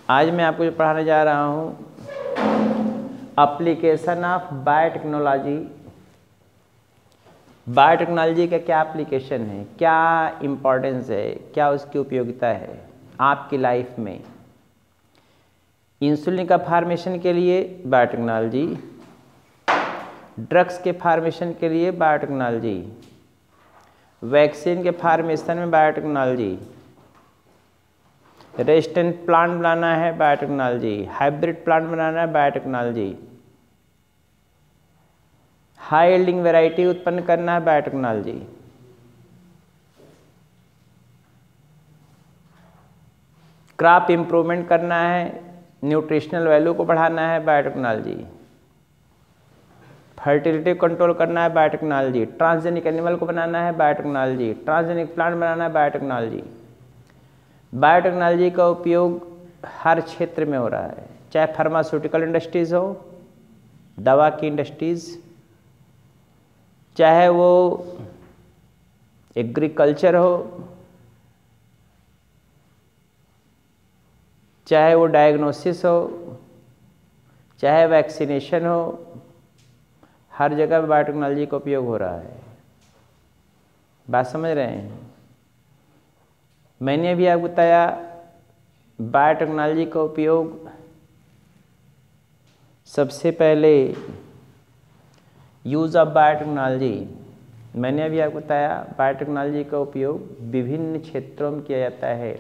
आज मैं आपको जो पढ़ाने जा रहा हूँ एप्लीकेशन ऑफ बायोटेक्नोलॉजी। बायोटेक्नोलॉजी का क्या एप्लीकेशन है, क्या इम्पोर्टेंस है, क्या उसकी उपयोगिता है आपकी लाइफ में। इंसुलिन का फार्मेशन के लिए बायोटेक्नोलॉजी, ड्रग्स के फार्मेशन के लिए बायोटेक्नोलॉजी, वैक्सीन के फार्मेशन में बायोटेक्नोलॉजी, रेजिस्टेंट प्लांट बनाना है बायोटेक्नोलॉजी, हाइब्रिड प्लांट बनाना है बायोटेक्नोलॉजी, हाई यील्डिंग वैरायटी उत्पन्न करना है बायोटेक्नोलॉजी, क्रॉप इम्प्रूवमेंट करना है, न्यूट्रिशनल वैल्यू को बढ़ाना है बायोटेक्नोलॉजी, फर्टिलिटी कंट्रोल करना है बायोटेक्नोलॉजी, ट्रांसजेनिक एनिमल को बनाना है बायोटेक्नोलॉजी, ट्रांसजेनिक प्लांट बनाना है बायोटेक्नोलॉजी। बायोटेक्नोलॉजी का उपयोग हर क्षेत्र में हो रहा है, चाहे फार्मास्यूटिकल इंडस्ट्रीज हो, दवा की इंडस्ट्रीज, चाहे वो एग्रीकल्चर हो, चाहे वो डायग्नोसिस हो, चाहे वैक्सीनेशन हो, हर जगह बायोटेक्नोलॉजी का उपयोग हो रहा है। बात समझ रहे हैं? मैंने अभी आपको बताया बायोटेक्नोलॉजी का उपयोग सबसे पहले यूज़ ऑफ बायोटेक्नोलॉजी। मैंने अभी आपको बताया बायोटेक्नोलॉजी का उपयोग विभिन्न क्षेत्रों में किया जाता है,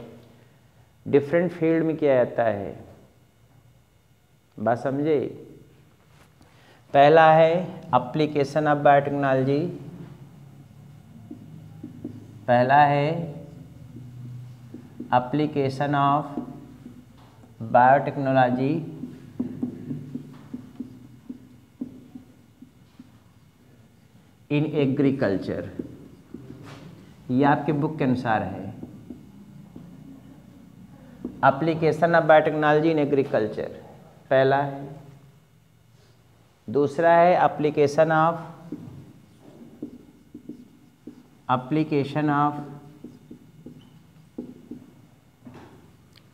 डिफरेंट फील्ड में किया जाता है। बात समझे? पहला है एप्लीकेशन ऑफ बायोटेक्नोलॉजी। पहला है application of biotechnology in agriculture. ये आपके बुक के अनुसार है, application of biotechnology in agriculture पहला है। दूसरा है application of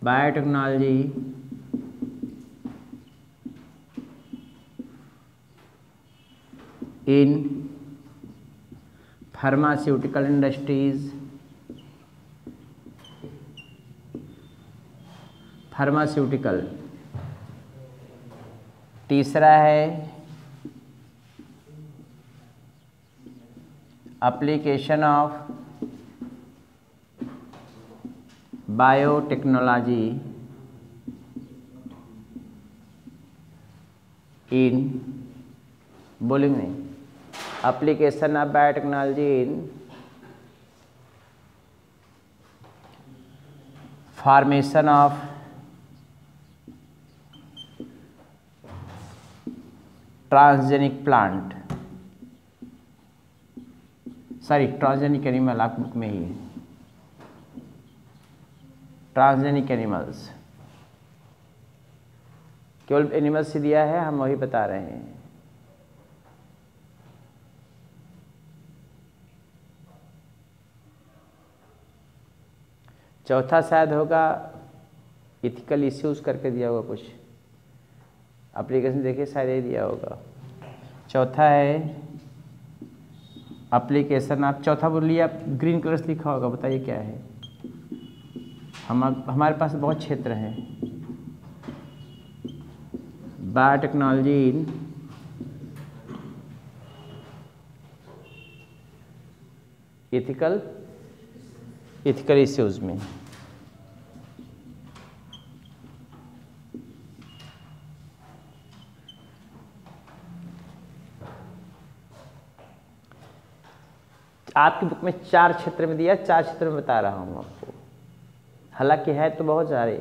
biotechnology in pharmaceutical industries. Pharmaceutical. तीसरा है एप्लीकेशन ऑफ बायोटेक्नोलॉजी इन, बोलेंगे नहीं, application of biotechnology in formation of transgenic plant, sorry transgenic animal, आप बुक में ही है, ट्रांसजेनिक एनिमल्स। केवल एनिमल्स से दिया है, हम वही बता रहे हैं। चौथा शायद होगा इथिकल इश्यूज करके दिया होगा, कुछ एप्लीकेशन देखिए शायद ये दिया होगा। चौथा है एप्लीकेशन, आप चौथा बोल लिया, आप ग्रीन कलर से लिखा होगा, बताइए क्या है। हमारे पास बहुत क्षेत्र हैं। बायोटेक्नोलॉजी इन इथिकल इश्यूज में। आपकी बुक में 4 क्षेत्र में दिया, 4 क्षेत्र में बता रहा हूं आपको, हालांकि है तो बहुत सारे।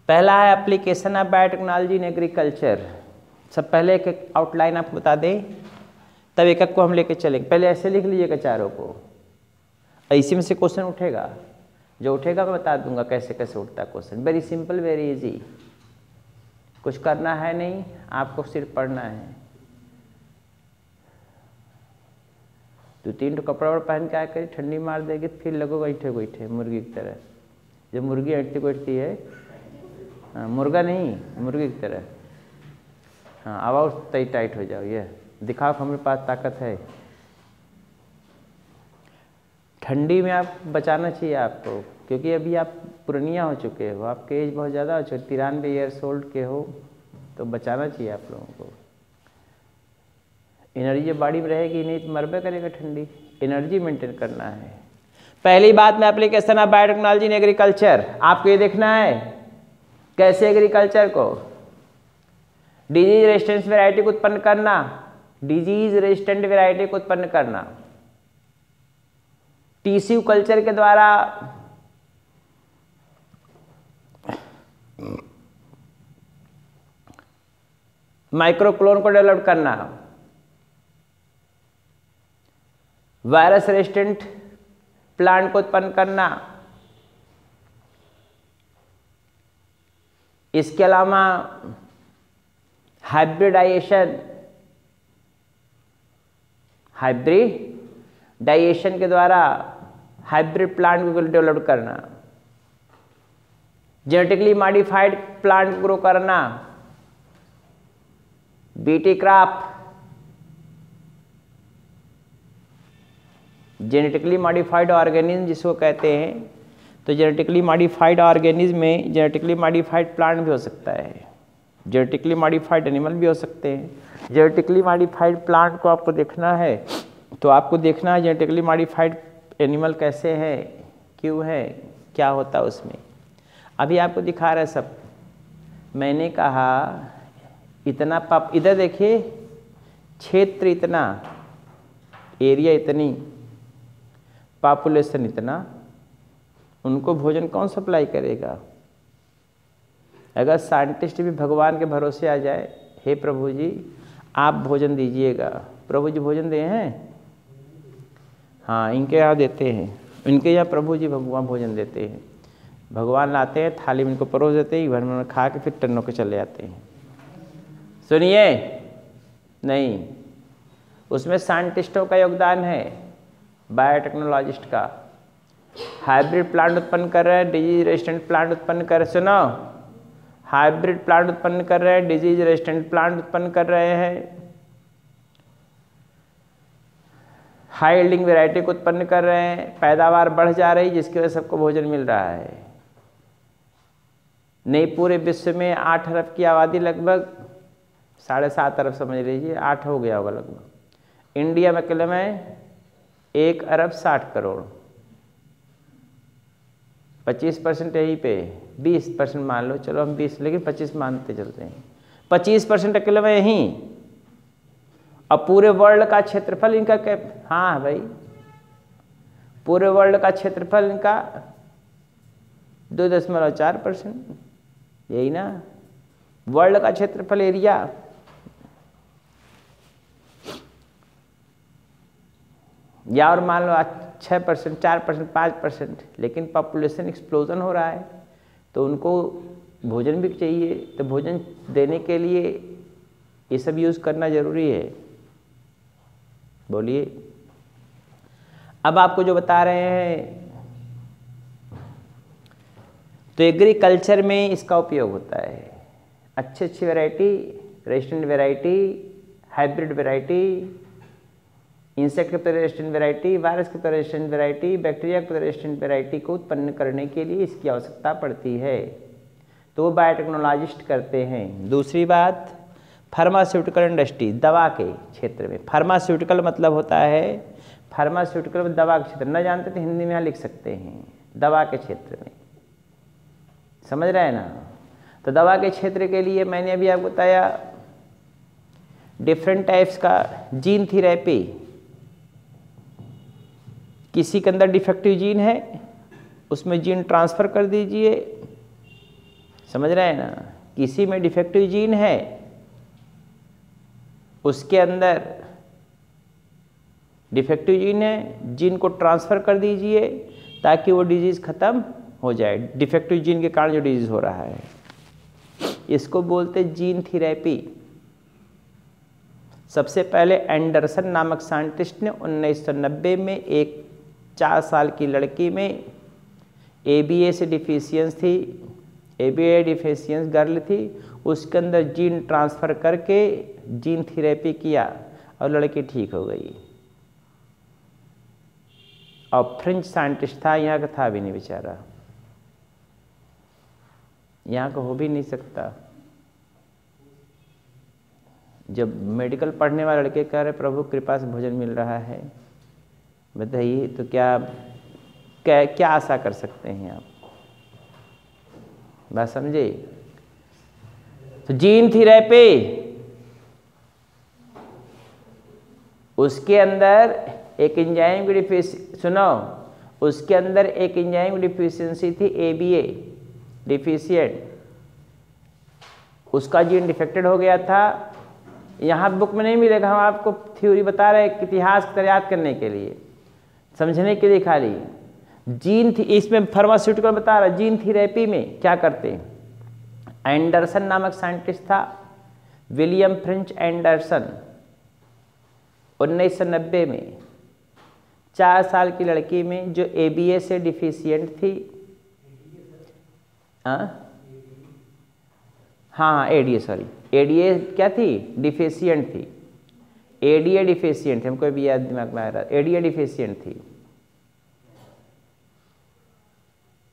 पहला है application of biotechnology in agriculture. सब पहले एक आउटलाइन आपको बता दें, तब एक को हम लेके चलेंगे। पहले ऐसे लिख लीजिएगा चारों को, इसी में से क्वेश्चन उठेगा, जो उठेगा मैं बता दूंगा कैसे कैसे उठता है question. Very simple, very easy, कुछ करना है नहीं, आपको सिर्फ पढ़ना है। 2-3 कपड़ा और पहन के आया करी, ठंडी मार देगी फिर लगोगे बैठे बैठे मुर्गी की तरह। जो मुर्गी अटती कोटती है, हाँ, मुर्गा नहीं, मुर्गी की तरह। हाँ, आवाज़ तय टाइट हो जाओ, ये दिखाओ हमारे पास ताकत है। ठंडी में आप बचाना चाहिए आपको, क्योंकि अभी आप पुरानिया हो चुके हो, आपके एज बहुत ज़्यादा हो चुके, 93 ईयर्स ओल्ड के हो, तो बचाना चाहिए आप लोगों को। एनर्जी बॉडी में रहेगी नहीं तो मरबे करेगा ठंडी, एनर्जी मेंटेन करना है। पहली बात में application of biotechnology in agriculture, आपको ये देखना है कैसे एग्रीकल्चर को डिजीज रेजिस्टेंस वेराइटी को उत्पन्न करना, डिजीज रेजिस्टेंट वेराइटी को उत्पन्न करना, टिश्यू कल्चर के द्वारा माइक्रोक्लोन को डेवलप करना, वायरस रेजिस्टेंट प्लांट को उत्पन्न करना, इसके अलावा हाइब्रिडाइजेशन के द्वारा हाइब्रिड प्लांट को डेवलप करना, जेनेटिकली मॉडिफाइड प्लांट को ग्रो करना, BT crop, genetically modified organism जिसको कहते हैं, तो जेनेटिकली मॉडिफाइड ऑर्गेनिज्म में जेनेटिकली मॉडिफाइड प्लांट भी हो सकता है, जेनेटिकली मॉडिफाइड एनिमल भी हो सकते हैं। जेनेटिकली मॉडिफाइड प्लांट को आपको देखना है तो आपको देखना है जेनेटिकली मॉडिफाइड एनिमल कैसे है, क्यों है, क्या होता है उसमें। अभी आपको दिखा रहा है सब। मैंने कहा इतना पाप, इधर देखिए क्षेत्र इतना, एरिया इतनी, पॉपुलेशन इतना, उनको भोजन कौन सप्लाई करेगा? अगर साइंटिस्ट भी भगवान के भरोसे आ जाए, हे प्रभु जी आप भोजन दीजिएगा, प्रभु जी भोजन दे हैं, हाँ इनके यहाँ देते हैं, इनके यहाँ प्रभु जी भगवान भोजन देते हैं, भगवान लाते हैं थाली में इनको परोस देते हैं, घर में खा के फिर टन्नों के चले जाते हैं। सुनिए, नहीं, उसमें साइंटिस्टों का योगदान है, बायोटेक्नोलॉजिस्ट का। हाइब्रिड प्लांट उत्पन्न कर रहे हैं, डिजीज रेजिस्टेंट प्लांट उत्पन्न कर रहे, सुनो, हाइब्रिड प्लांट उत्पन्न कर रहे हैं, डिजीज रेजिस्टेंट प्लांट उत्पन्न कर रहे हैं, हाई यील्डिंग वैरायटी को उत्पन्न कर रहे हैं, पैदावार बढ़ जा रही जिसकी वजह से सबको भोजन मिल रहा है। नहीं, पूरे विश्व में 8 अरब की आबादी, लगभग 7.5 अरब समझ लीजिए, 8 हो गया होगा लगभग। इंडिया में अकेले में 1 अरब 60 करोड़, 25% यहीं पे, 20% मान लो, चलो हम 20 लेकिन 25 मानते चलते हैं, 25% अकेले में यहीं। अब पूरे वर्ल्ड का क्षेत्रफल इनका क्या? हाँ भाई, पूरे वर्ल्ड का क्षेत्रफल इनका 2.4%, यही ना वर्ल्ड का क्षेत्रफल, एरिया। या और मान लो 6%, 4%, 5%, लेकिन पॉपुलेशन एक्सप्लोजन हो रहा है, तो उनको भोजन भी चाहिए, तो भोजन देने के लिए ये सब यूज़ करना ज़रूरी है। बोलिए, अब आपको जो बता रहे हैं, तो एग्रीकल्चर में इसका उपयोग होता है। अच्छी अच्छी variety, resistant variety, hybrid variety, insect के प्रति रेजिस्टेंट वैरायटी, वायरस के प्रति रेजिस्टेंट वैरायटी, बैक्टीरिया के प्रति रेजिस्टेंट वैरायटी को उत्पन्न करने के लिए इसकी आवश्यकता पड़ती है, तो वो बायोटेक्नोलॉजिस्ट करते हैं। दूसरी बात, फार्मास्यूटिकल इंडस्ट्री, दवा के क्षेत्र में। फार्मास्यूटिकल मतलब होता है, फार्मास्यूटिकल में दवा के क्षेत्र, न जानते तो हिंदी में यहाँ लिख सकते हैं, दवा के क्षेत्र में, समझ रहे हैं ना। तो दवा के क्षेत्र के लिए मैंने अभी आपको बताया डिफरेंट टाइप्स का जीन थेरेपी। किसी के अंदर डिफेक्टिव जीन है, उसमें जीन ट्रांसफ़र कर दीजिए, समझ रहे हैं ना। किसी में डिफेक्टिव जीन है, उसके अंदर डिफेक्टिव जीन है, जीन को ट्रांसफ़र कर दीजिए ताकि वो डिजीज़ ख़त्म हो जाए, डिफेक्टिव जीन के कारण जो डिजीज़ हो रहा है, इसको बोलते जीन थेरेपी। सबसे पहले एंडरसन नामक साइंटिस्ट ने 1990 में एक 4 साल की लड़की में ABA से डिफिशियंस थी, ABA डिफिशियंस गर्ल थी, उसके अंदर जीन ट्रांसफ़र करके जीन थेरेपी किया और लड़की ठीक हो गई। और फ्रेंच साइंटिस्ट था, यहाँ का था भी नहीं बेचारा, यहाँ का हो भी नहीं सकता। जब मेडिकल पढ़ने वाले लड़के कह रहे प्रभु कृपा से भोजन मिल रहा है, बताइए तो क्या आशा कर सकते हैं आप? बात समझे? तो जीन थेरेपी, उसके अंदर एक एंजाइम की डिफिशियंसी, सुनो, उसके अंदर एक एंजाइम की डिफिशियंसी थी, ABA डिफिशिएंट, उसका जीन डिफेक्टेड हो गया था। यहाँ बुक में नहीं मिलेगा, हम आपको थ्योरी बता रहे हैं इतिहास याद करने के लिए, समझने के लिए खाली। जीन थी, इसमें फार्मास्यूटिकल बता रहा, जीन थेरेपी में क्या करते हैं, एंडरसन नामक साइंटिस्ट था, विलियम फ्रेंच एंडरसन, 1990 में 4 साल की लड़की में जो ABA से डिफिशियंट थी, हाँ ADA, सॉरी ADA क्या थी, डिफिशियंट थी, ADA डिफिशियंट थी, हमको भी याद दिमाग में आ रहा, ADA डिफिशियंट थी।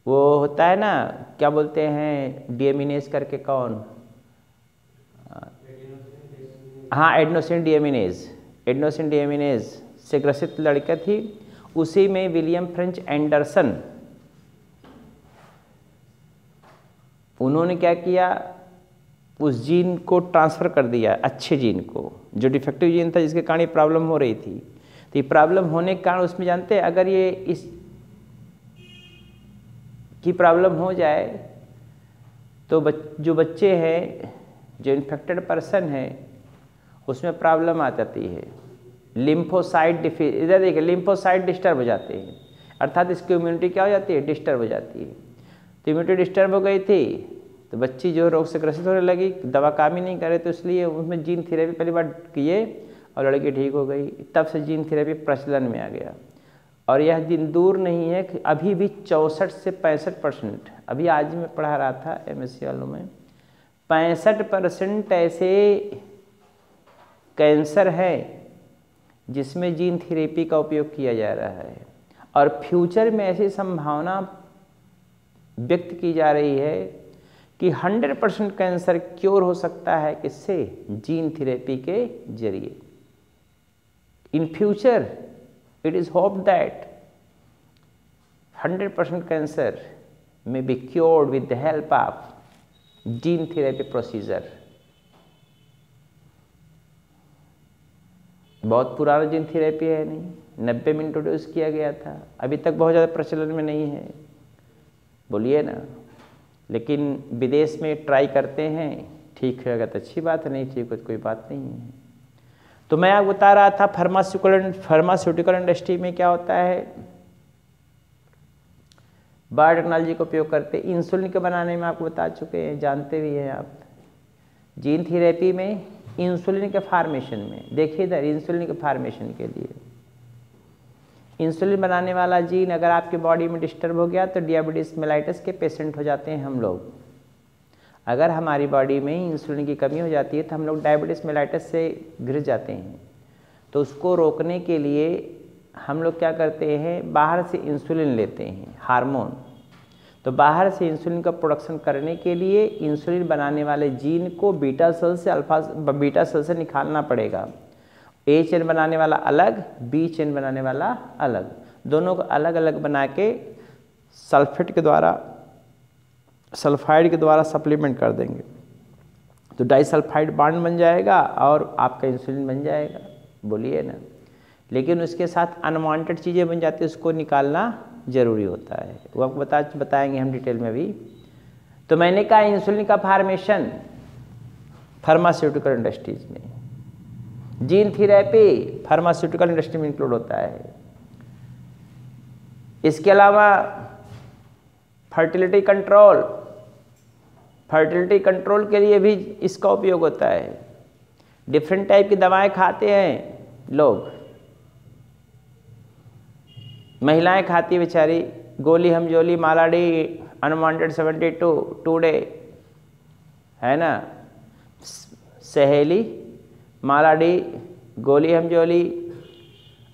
वो होता है ना, क्या बोलते हैं, डीएमिनेज करके, कौन, हाँ एडेनोसिन डीएमिनेज से ग्रसित लड़का थी। उसी में विलियम फ्रेंच एंडरसन, उन्होंने क्या किया, उस जीन को ट्रांसफ़र कर दिया, अच्छे जीन को, जो डिफेक्टिव जीन था जिसके कारण ये प्रॉब्लम हो रही थी। तो ये प्रॉब्लम होने के कारण उसमें जानते हैं, अगर ये इस की प्रॉब्लम हो जाए तो जो बच्चे हैं, जो इन्फेक्टेड पर्सन है, उसमें प्रॉब्लम आ जाती है। लिम्फोसाइट इधर देखिए, लिम्फोसाइट डिस्टर्ब हो जाते हैं, अर्थात इसकी इम्यूनिटी क्या हो जाती है, डिस्टर्ब हो जाती है। तो इम्यूनिटी डिस्टर्ब हो गई थी, तो बच्ची जो रोग से ग्रसित होने लगी, दवा काम ही नहीं करे, तो इसलिए उसमें जीन थेरेपी पहली बार किए और लड़की ठीक हो गई। तब से जीन थेरेपी प्रचलन में आ गया। और यह दिन दूर नहीं है कि अभी भी 64 से 65%, अभी आज मैं पढ़ा रहा था MSc वालों में, 65% ऐसे कैंसर है जिसमें जीन थेरेपी का उपयोग किया जा रहा है। और फ्यूचर में ऐसी संभावना व्यक्त की जा रही है कि 100% कैंसर क्योर हो सकता है, किससे, जीन थेरेपी के जरिए। In future it is hoped that 100% cancer may be cured with the help of gene therapy procedure। बहुत पुराना जीन थेरेपी है, नहीं 90 में इंट्रोड्यूस किया गया था, अभी तक बहुत ज़्यादा प्रचलन में नहीं है, बोलिए ना। लेकिन विदेश में ट्राई करते हैं, ठीक होगा तो अच्छी बात है, नहीं ठीक हो तो कोई बात नहीं है। तो मैं आपको बता रहा था फार्मास्यूटिकल इंडस्ट्री में क्या होता है, बायोटेक्नोलॉजी का उपयोग करते, इंसुलिन के बनाने में आपको बता चुके हैं, जानते भी हैं आप। जीन थेरेपी में इंसुलिन के फार्मेशन में, देखिए इधर इंसुलिन के फार्मेशन के लिए, इंसुलिन बनाने वाला जीन अगर आपके बॉडी में डिस्टर्ब हो गया तो डायबिटीज मेलाइटस के पेशेंट हो जाते हैं हम लोग। अगर हमारी बॉडी में इंसुलिन की कमी हो जाती है तो हम लोग डायबिटीज मेलाइटस से घिर जाते हैं। तो उसको रोकने के लिए हम लोग क्या करते हैं, बाहर से इंसुलिन लेते हैं, हार्मोन। तो बाहर से इंसुलिन का प्रोडक्शन करने के लिए इंसुलिन बनाने वाले जीन को बीटा सेल से निकालना पड़ेगा। A चेन बनाने वाला अलग, B चेन बनाने वाला अलग, दोनों को अलग अलग बना के सल्फाइड के द्वारा सप्लीमेंट कर देंगे, तो डाइसल्फाइड बॉन्ड बन जाएगा और आपका इंसुलिन बन जाएगा, बोलिए ना। लेकिन उसके साथ अनवांटेड चीज़ें बन जाती है, उसको निकालना ज़रूरी होता है, वो आपको बताएंगे हम डिटेल में भी। तो मैंने कहा इंसुलिन का फार्मेशन फार्मास्यूटिकल इंडस्ट्रीज में, जीन थेरेपी फार्मास्यूटिकल इंडस्ट्री में इंक्लूड होता है। इसके अलावा फर्टिलिटी कंट्रोल के लिए भी इसका उपयोग होता है। डिफरेंट टाइप की दवाएं खाते हैं लोग, महिलाएं खाती है बेचारी गोली हमजोली मालाडी अनवांटेड 72 टुडे, है ना, सहेली मालाडी गोली हमजोली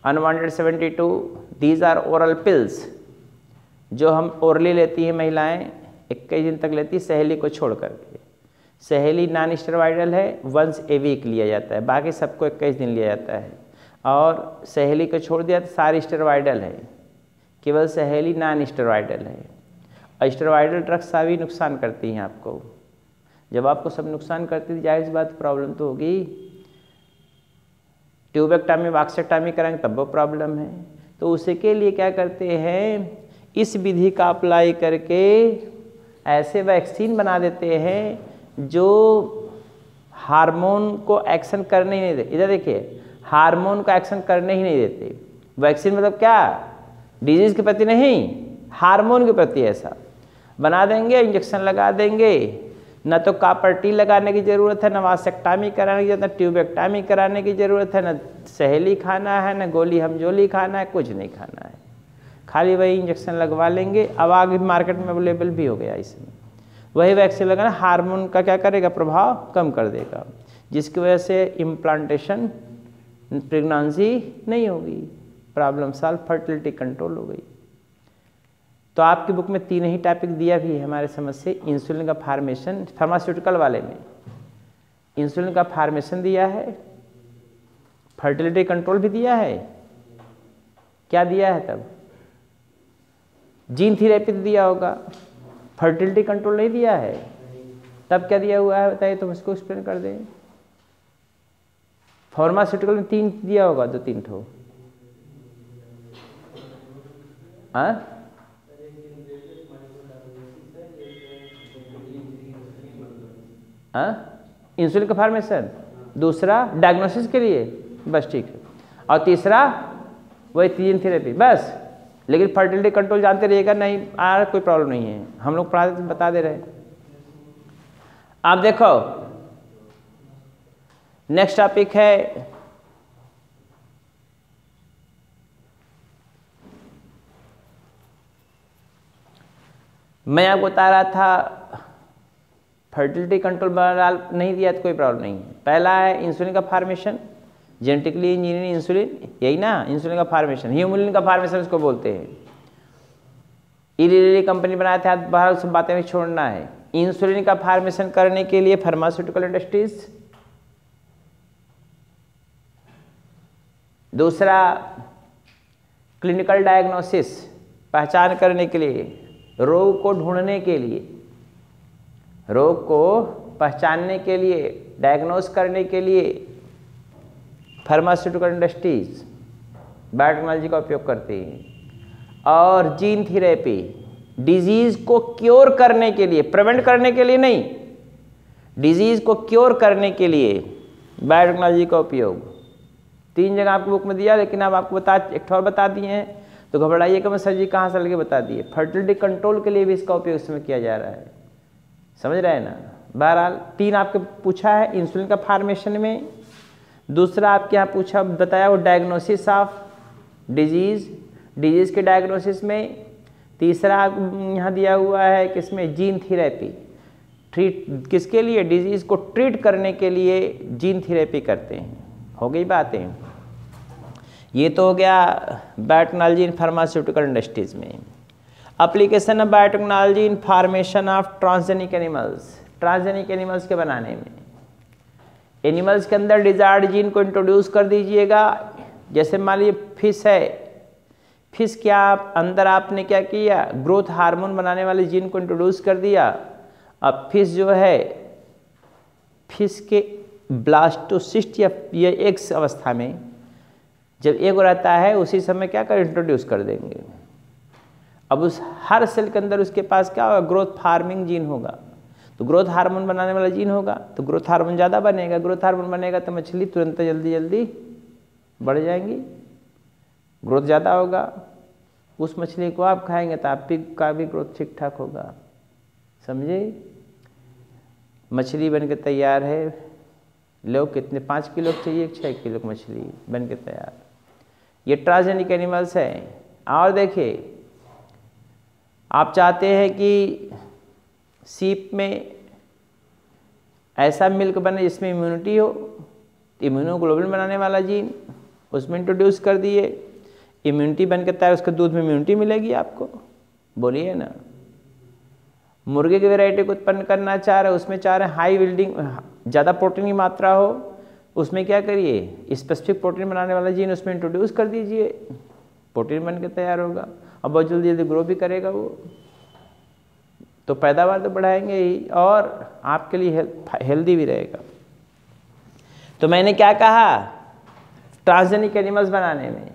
unwanted 72, these are oral pills, जो हम ओरली लेती हैं महिलाएं 21 दिन तक लेती, सहेली को छोड़ करके। सहेली नॉन स्टेरॉइडल है, वंस ए वीक लिया जाता है, बाकी सबको 21 दिन लिया जाता है। और सहेली को छोड़ दिया तो सारी स्टेरॉइडल है, केवल सहेली नॉन स्टेरॉइडल है। और स्टेरॉइडल ड्रग्स सभी नुकसान करती हैं आपको। जब आपको सब नुकसान करती है जाहिर सी बात प्रॉब्लम तो होगी। ट्यूबेक्टॉमी वाक्सेक्टॉमी कराएंगे तब वो प्रॉब्लम है। तो उसी के लिए क्या करते हैं, इस विधि का अप्लाई करके ऐसे वैक्सीन बना देते हैं जो हार्मोन को एक्शन करने ही नहीं देते। इधर देखिए, हार्मोन को एक्शन करने ही नहीं देते। वैक्सीन मतलब क्या, डिजीज़ के प्रति नहीं, हार्मोन के प्रति ऐसा बना देंगे, इंजेक्शन लगा देंगे, न तो कॉपर टी लगाने की ज़रूरत है, न वासेक्टॉमी कराने की ज़रूरत है, ट्यूबेक्टॉमी कराने की ज़रूरत है, न सहेली खाना है, न गोली हमजोली खाना है, कुछ नहीं खाना है, खाली वही इंजेक्शन लगवा लेंगे। अब आगे मार्केट में अवेलेबल भी हो गया इसमें, वही वैक्सीन लगाना हार्मोन का क्या करेगा, प्रभाव कम कर देगा, जिसकी वजह से इम्प्लांटेशन प्रेगनेंसी नहीं होगी, प्रॉब्लम सॉल्व, फर्टिलिटी कंट्रोल हो गई। तो आपकी बुक में 3 ही टॉपिक दिया भी है हमारे समझ से। इंसुलिन का फार्मेशन, फार्मास्यूटिकल वाले में इंसुलिन का फार्मेशन दिया है, फर्टिलिटी कंट्रोल भी दिया है, क्या दिया है तब, जीन थेरेपी दिया होगा, फर्टिलिटी कंट्रोल नहीं दिया है, तब क्या दिया हुआ है बताइए, तुम इसको एक्सप्लेन कर दें। फार्मास्यूटिकल में 3 दिया होगा, 2-3 ठो। इंसुलिन का फार्मेशन, दूसरा डायग्नोसिस के लिए, बस ठीक है, और तीसरा वही जीन थेरेपी बस। लेकिन फर्टिलिटी कंट्रोल जानते रहिएगा, नहीं कोई प्रॉब्लम नहीं है, हम लोग बता दे रहे हैं। आप देखो नेक्स्ट टॉपिक है मैं आपको बता रहा था फर्टिलिटी कंट्रोल नहीं दिया तो कोई प्रॉब्लम नहीं है। पहला है इंसुलिन का फार्मेशन, जेनेटिकली इंजीनियरिंग इंसुलिन, यही ना, इंसुलिन का फार्मेशन, ह्यूमुलिन का फार्मेशन इसको बोलते हैं। इली कंपनी बनाया था, बाहर सब बातें भी छोड़ना है। इंसुलिन का फार्मेशन करने के लिए फार्मास्यूटिकल इंडस्ट्रीज, दूसरा क्लिनिकल डायग्नोसिस, पहचान करने के लिए, रोग को ढूंढने के लिए, रोग को पहचानने के लिए, डायग्नोस करने के लिए फार्मास्यूटिकल इंडस्ट्रीज बायोटेक्नोलॉजी का उपयोग करती हैं। और जीन थेरेपी, डिजीज को क्योर करने के लिए, प्रिवेंट करने के लिए नहीं, डिजीज को क्योर करने के लिए बायोटेक्नोलॉजी का उपयोग। 3 जगह आपको बुक में दिया, लेकिन अब आपको एक और बता दिए हैं, तो घबराइएगा मैं सर जी कहाँ से लगे बता दिए। फर्टिलिटी कंट्रोल के लिए भी इसका उपयोग इसमें किया जा रहा है, समझ रहे हैं ना। बहरहाल 3 आपके पूछा है इंसुलिन का फार्मेशन में, दूसरा आपके यहाँ पूछा बताया वो डायग्नोसिस ऑफ डिजीज़ के डायग्नोसिस में, तीसरा यहाँ दिया हुआ है किसमें, जीन थेरेपी, किसके लिए, डिजीज़ को ट्रीट करने के लिए जीन थेरेपी करते हैं। हो गई बातें, ये तो हो गया बायोटेक्नोलॉजी इन फार्मास्यूटिकल इंडस्ट्रीज में। Application of biotechnology in formation of transgenic animals, transgenic animals के बनाने में, एनिमल्स के अंदर डिजायर्ड जीन को इंट्रोड्यूस कर दीजिएगा। जैसे मान लीजिए फिश है, फिश क्या अंदर आपने क्या किया, ग्रोथ हार्मोन बनाने वाले जीन को इंट्रोड्यूस कर दिया। अब फिश जो है, फिश के ब्लास्टोसिस्ट या एग्स अवस्था में जब एग रहता है उसी समय क्या कर इंट्रोड्यूस कर देंगे। अब उस हर सेल के अंदर उसके पास क्या होगा, ग्रोथ फार्मिंग जीन होगा, तो ग्रोथ हार्मोन बनाने वाला जीन होगा, तो ग्रोथ हार्मोन ज़्यादा बनेगा, ग्रोथ हार्मोन बनेगा तो मछली तुरंत जल्दी बढ़ जाएंगी, ग्रोथ ज़्यादा होगा। उस मछली को आप खाएंगे तो आप का भी ग्रोथ ठीक ठाक होगा, समझे। मछली बन के तैयार है, लो कितने 5 किलो चाहिए, 6 किलो की मछली बन के तैयार। ये ट्रांसजेनिक एनिमल्स हैं। और देखिए आप चाहते हैं कि सीप में ऐसा मिल्क बने जिसमें इम्यूनिटी हो, इम्यूनोग्लोबुलिन बनाने वाला जीन उसमें इंट्रोड्यूस कर दिए, इम्यूनिटी बन के तैयार, उसके दूध में इम्यूनिटी मिलेगी आपको, बोलिए ना। मुर्गे की वैरायटी को उत्पन्न करना चाह रहे, उसमें चाह रहे हैं हाई विल्डिंग, ज़्यादा प्रोटीन की मात्रा हो, उसमें क्या करिए, स्पेसिफिक प्रोटीन बनाने वाला जीन उसमें इंट्रोड्यूस कर दीजिए, प्रोटीन बन के तैयार होगा और बहुत जल्दी जल्दी ग्रो भी करेगा वो, तो पैदावार तो बढ़ाएंगे ही और आपके लिए हेल्दी भी रहेगा। तो मैंने क्या कहा, ट्रांसजेनिक एनिमल्स बनाने में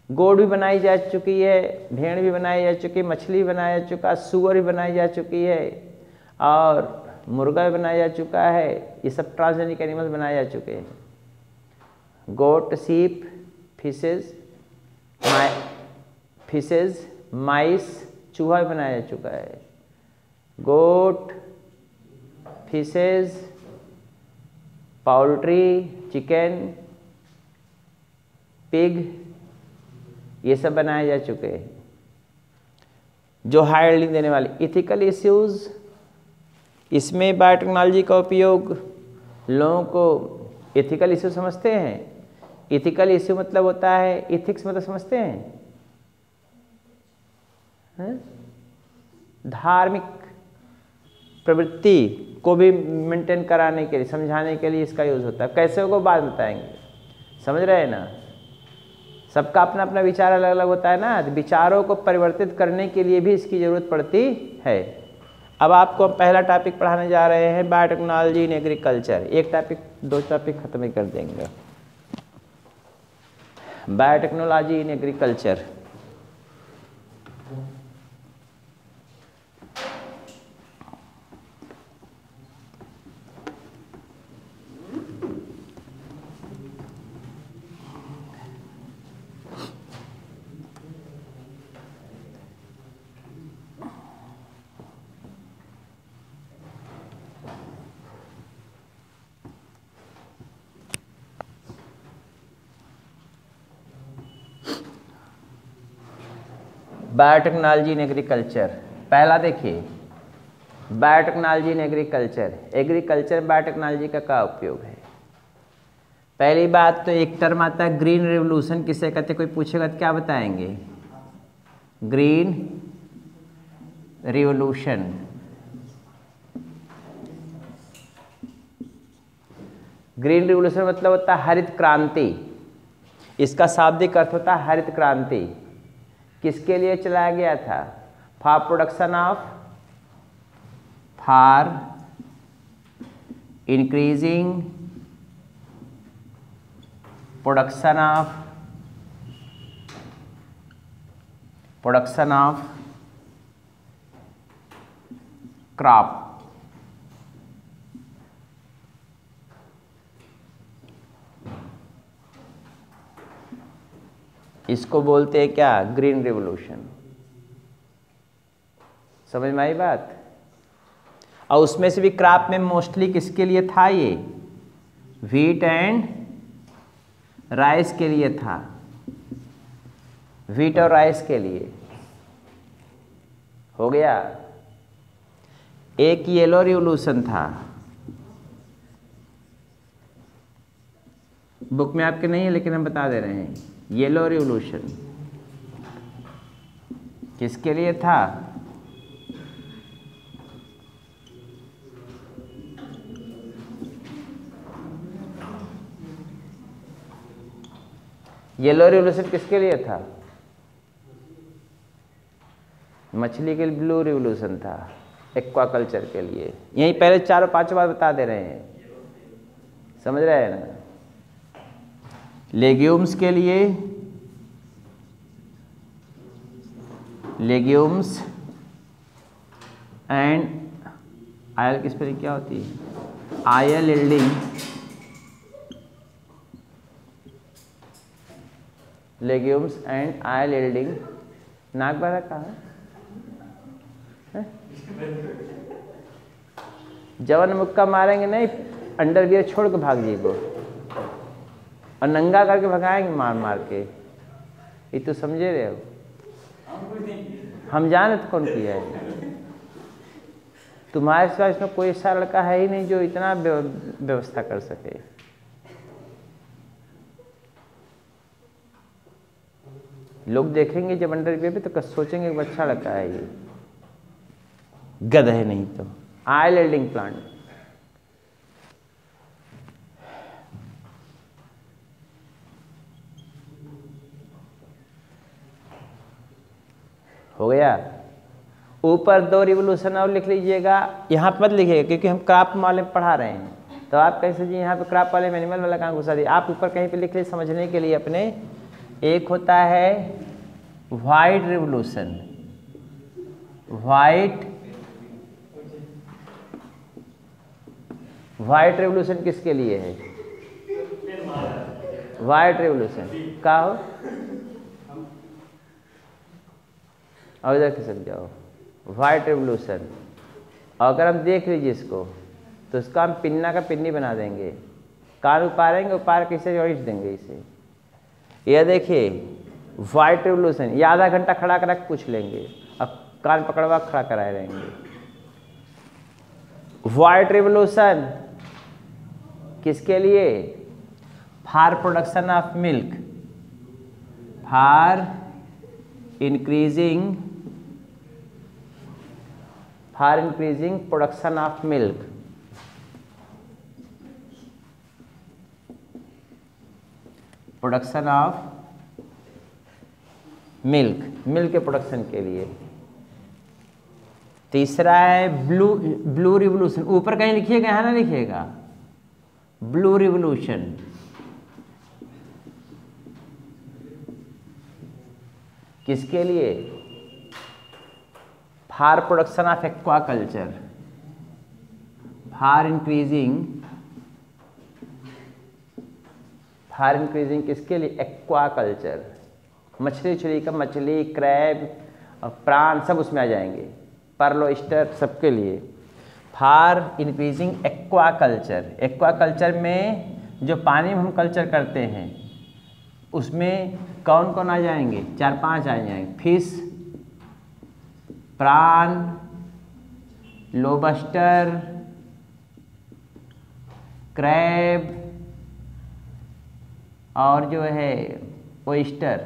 गोट भी बनाई जा चुकी है, भेड़ भी बनाई जा चुकी है, मछली भी बनाया जा चुका, सुअर भी बनाई जा चुकी है और मुर्गा भी बनाया जा चुका है। ये सब ट्रांसजेनिक एनिमल्स बनाए जा चुके हैं। गोट, सीप, फिशेज, माइस, चूहा भी बनाया जा चुका है। गोट, फिशेज, पाउल्ट्री, चिकन, पिग, ये सब बनाए जा चुके हैं जो हाई यील्डिंग देने वाले। इथिकल इश्यूज, इसमें बायोटेक्नोलॉजी का उपयोग लोगों को इथिकल इश्यू समझते हैं। इथिकल इश्यू मतलब होता है, इथिक्स मतलब समझते हैं, धार्मिक प्रवृत्ति को भी मेंटेन कराने के लिए, समझाने के लिए इसका यूज़ होता है। कैसे होगा बाद बताएंगे, समझ रहे हैं ना। सबका अपना अपना विचार अलग अलग होता है ना, तो विचारों को परिवर्तित करने के लिए भी इसकी ज़रूरत पड़ती है। अब आपको हम पहला टॉपिक पढ़ाने जा रहे हैं, बायोटेक्नोलॉजी इन एग्रीकल्चर। एक टॉपिक, दो टॉपिक खत्म ही कर देंगे। Biotechnology in agriculture, biotechnology in agriculture. पहला देखिए, biotechnology in agriculture, agriculture biotechnology का क्या उपयोग है। पहली बात तो एक टर्म आता है ग्रीन रिवोल्यूशन, किसे कहते, कोई पूछेगा तो क्या बताएंगे, ग्रीन रिवोल्यूशन। ग्रीन रिवोल्यूशन मतलब होता है हरित क्रांति, इसका शाब्दिक अर्थ होता है हरित क्रांति। किसके लिए चलाया गया था, for production of, for increasing production of crop. इसको बोलते हैं क्या, ग्रीन रिवोल्यूशन। समझ में आई बात। और उसमें से भी क्रॉप में मोस्टली किसके लिए था, ये व्हीट एंड राइस के लिए था, व्हीट और राइस के लिए। हो गया। एक येलो रिवोल्यूशन था, बुक में आपके नहीं है लेकिन हम बता दे रहे हैं। येलो रिवोल्यूशन किसके लिए था, येलो रिवोल्यूशन किसके लिए था, मछली के लिए ब्लू रिवोल्यूशन था, एक्वाकल्चर के लिए। यही पहले 4-5 बार बता दे रहे हैं, समझ रहे हैं ना। लेग्यूम्स के लिए, लेग्यूम्स एंड आयल की स्पेलिंग क्या होती है, oil yielding, legumes and oil yielding. नाक बारा कहाँ है, जवन मुक्का मारेंगे नहीं, अंडरवियर छोड़ के भाग जाइए और नंगा करके भगाएंगे मार मार के, ये तो समझे रहे हो। हम जाने तो कौन किया है। तुम्हारे सिवा इसमें कोई ऐसा लड़का है ही नहीं जो इतना व्यवस्था कर सके। लोग देखेंगे जब अंडरवियर पे तो सोचेंगे कि अच्छा लड़का है ये, गधे नहीं तो। ऑयल एल्डिंग प्लांट, हो गया। ऊपर 2 रिवोल्यूशन और लिख लीजिएगा, यहाँ पर मत लिखिएगा क्योंकि हम क्राफ्ट वाले में पढ़ा रहे हैं। तो आप कैसे जी यहाँ पे क्राफ्ट वाले में एनिमल वाला कहाँ घुसा दिए, आप ऊपर कहीं पे लिख लीजिए समझने के लिए अपने। एक होता है व्हाइट रिवोल्यूशन, व्हाइट रिवोल्यूशन किसके लिए है? व्हाइट रिवोल्यूशन का हो, और इधर खिसक जाओ। व्हाइट रिवोल्यूशन, अगर हम देख लीजिए इसको तो इसका हम पिन्ना का पिन्नी बना देंगे, कान उपारेंगे, उपार कैसे जोड़ देंगे इसे। यह देखिए व्हाइट रिवोल्यूशन, ये आधा घंटा खड़ा करा के पूछ लेंगे, अब कान पकड़वा खड़ा कराए रहेंगे। व्हाइट रिवोल्यूशन किसके लिए? For production of milk, for increasing production of milk. Production of milk के प्रोडक्शन के लिए। तीसरा है ब्लू रिवोल्यूशन, ऊपर कहीं लिखिएगा, यहाँ ना लिखिएगा। ब्लू रिवोल्यूशन किसके लिए? For production of aquaculture, for increasing किसके लिए? एक्वाकल्चर। मछली उछली का, मछली, क्रैब और प्राण सब उसमें आ जाएंगे, पर्ल, ऑयस्टर सबके लिए। फॉर इंक्रीजिंग एक्वाकल्चर, एक्वाकल्चर में जो पानी में हम कल्चर करते हैं उसमें कौन कौन आ जाएंगे? 4-5 आ जाएंगे। फिश, प्राण, लोबस्टर, क्रैब और जो है ऑयस्टर,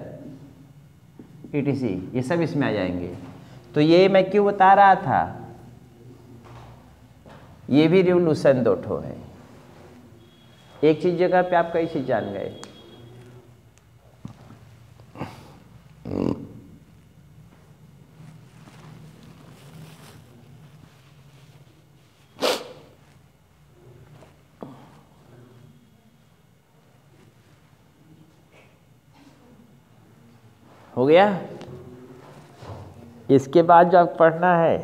etc, ये सब इसमें आ जाएंगे। तो ये मैं क्यों बता रहा था, ये भी रिवोल्यूशन 2 ठो है। एक चीज जगह पे आप कई चीज जान गए। हो गया। इसके बाद जो आप पढ़ना है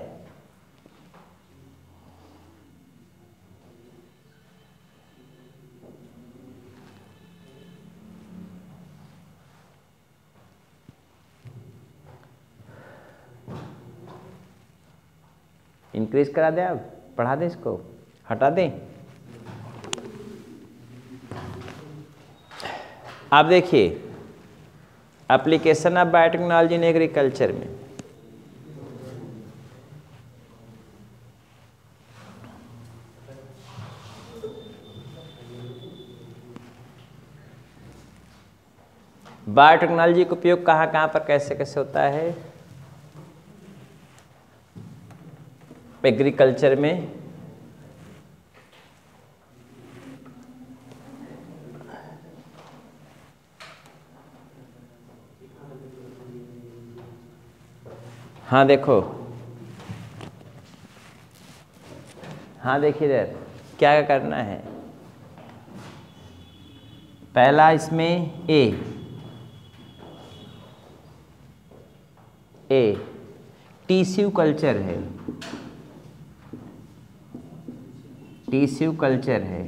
इंक्रीज करा दें, आप पढ़ा दें, इसको हटा दें। आप देखिए application of biotechnology in agriculture में बायोटेक्नोलॉजी का उपयोग कहाँ कहाँ पर कैसे कैसे होता है एग्रीकल्चर में। हाँ देखो, हाँ देखिए इधर क्या करना है। पहला इसमें ए टिश्यू कल्चर है, टिश्यू कल्चर है।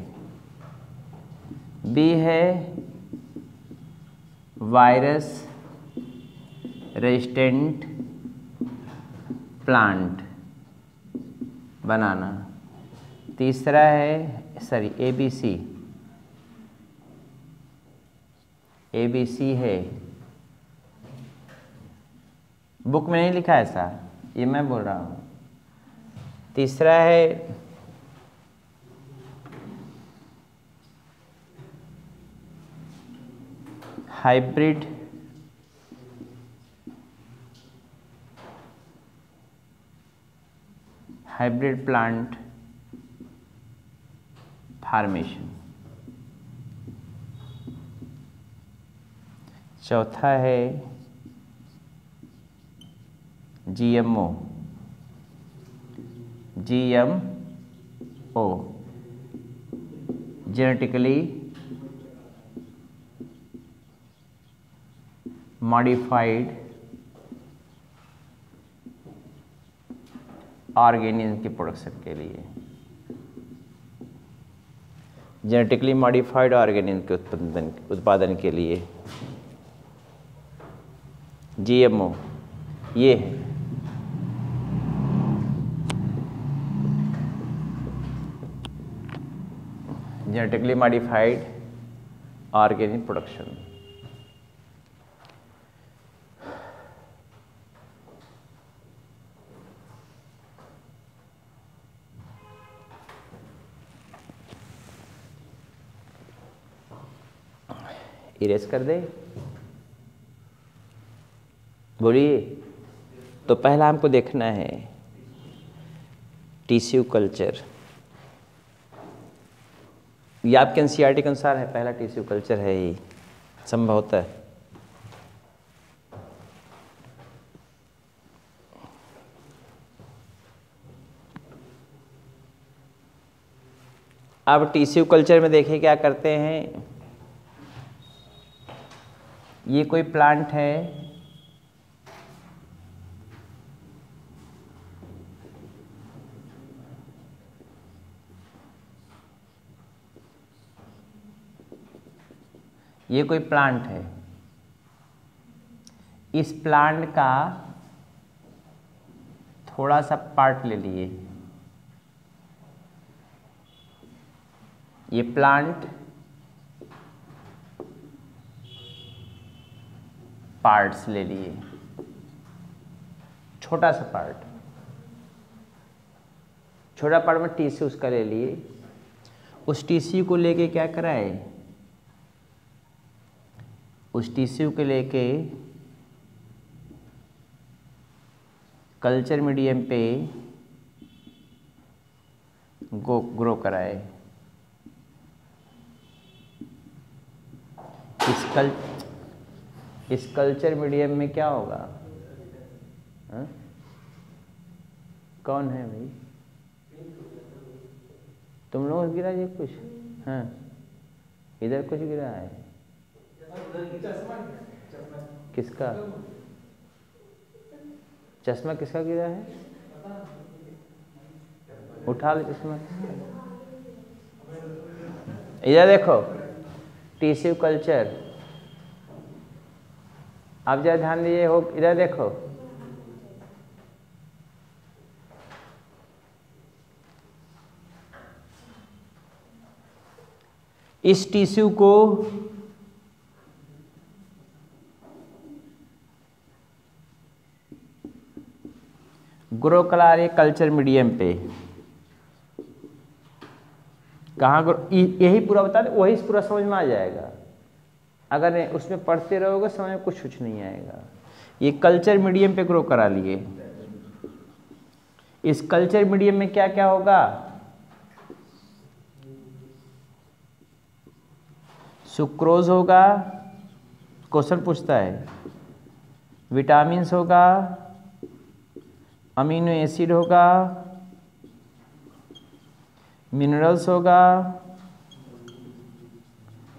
बी है वायरस रेजिस्टेंट प्लांट बनाना। तीसरा है एबीसी है बुक में नहीं लिखा ऐसा, ये मैं बोल रहा हूँ। तीसरा है हाइब्रिड प्लांट फार्मेशन। चौथा है GMO जेनेटिकली मॉडिफाइड ऑर्गेनिज्म के प्रोडक्शन के लिए, जेनेटिकली मॉडिफाइड ऑर्गेनिज्म के उत्पादन के लिए GMO ये है। Genetically modified organic production. Erase कर दे, बोलिए। तो पहला हमको देखना है टिश्यू कल्चर। ये आपके एनसीईआरटी के अनुसार है, पहला टिश्यू कल्चर है ये संभवतः। अब टिश्यू कल्चर में देखिए क्या करते हैं। ये कोई प्लांट है, ये कोई प्लांट है। इस प्लांट का थोड़ा सा पार्ट ले लिए। ये प्लांट पार्ट्स ले लिए, छोटा सा पार्ट, छोटा पार्ट में टिश्यू उसका ले लिए। उस टिश्यू को लेके क्या कराए, उस टिश्यू को लेके कल्चर मीडियम पे ग्रो कराए। इस कल्चर मीडियम में क्या होगा? हा? कौन है भाई? तुम लोग गिरा ये कुछ? हाँ, इधर कुछ गिरा है। किसका चश्मा? किसका गिरा है? उठा ले चश्मा। इधर देखो, टिश्यू कल्चर। आप जरा ध्यान दीजिए, हो इधर देखो। इस टिश्यू को ग्रो करा रहे कल्चर मीडियम पे। कहाँ ग्रो, यही पूरा बता दे, वही पूरा समझ में आ जाएगा। अगर नहीं उसमें पढ़ते रहोगे समझ में कुछ नहीं आएगा। ये कल्चर मीडियम पे ग्रो करा लिए। इस कल्चर मीडियम में क्या क्या होगा? सुक्रोज होगा, क्वेश्चन पूछता है। विटामिन्स होगा, अमीनो एसिड होगा, मिनरल्स होगा।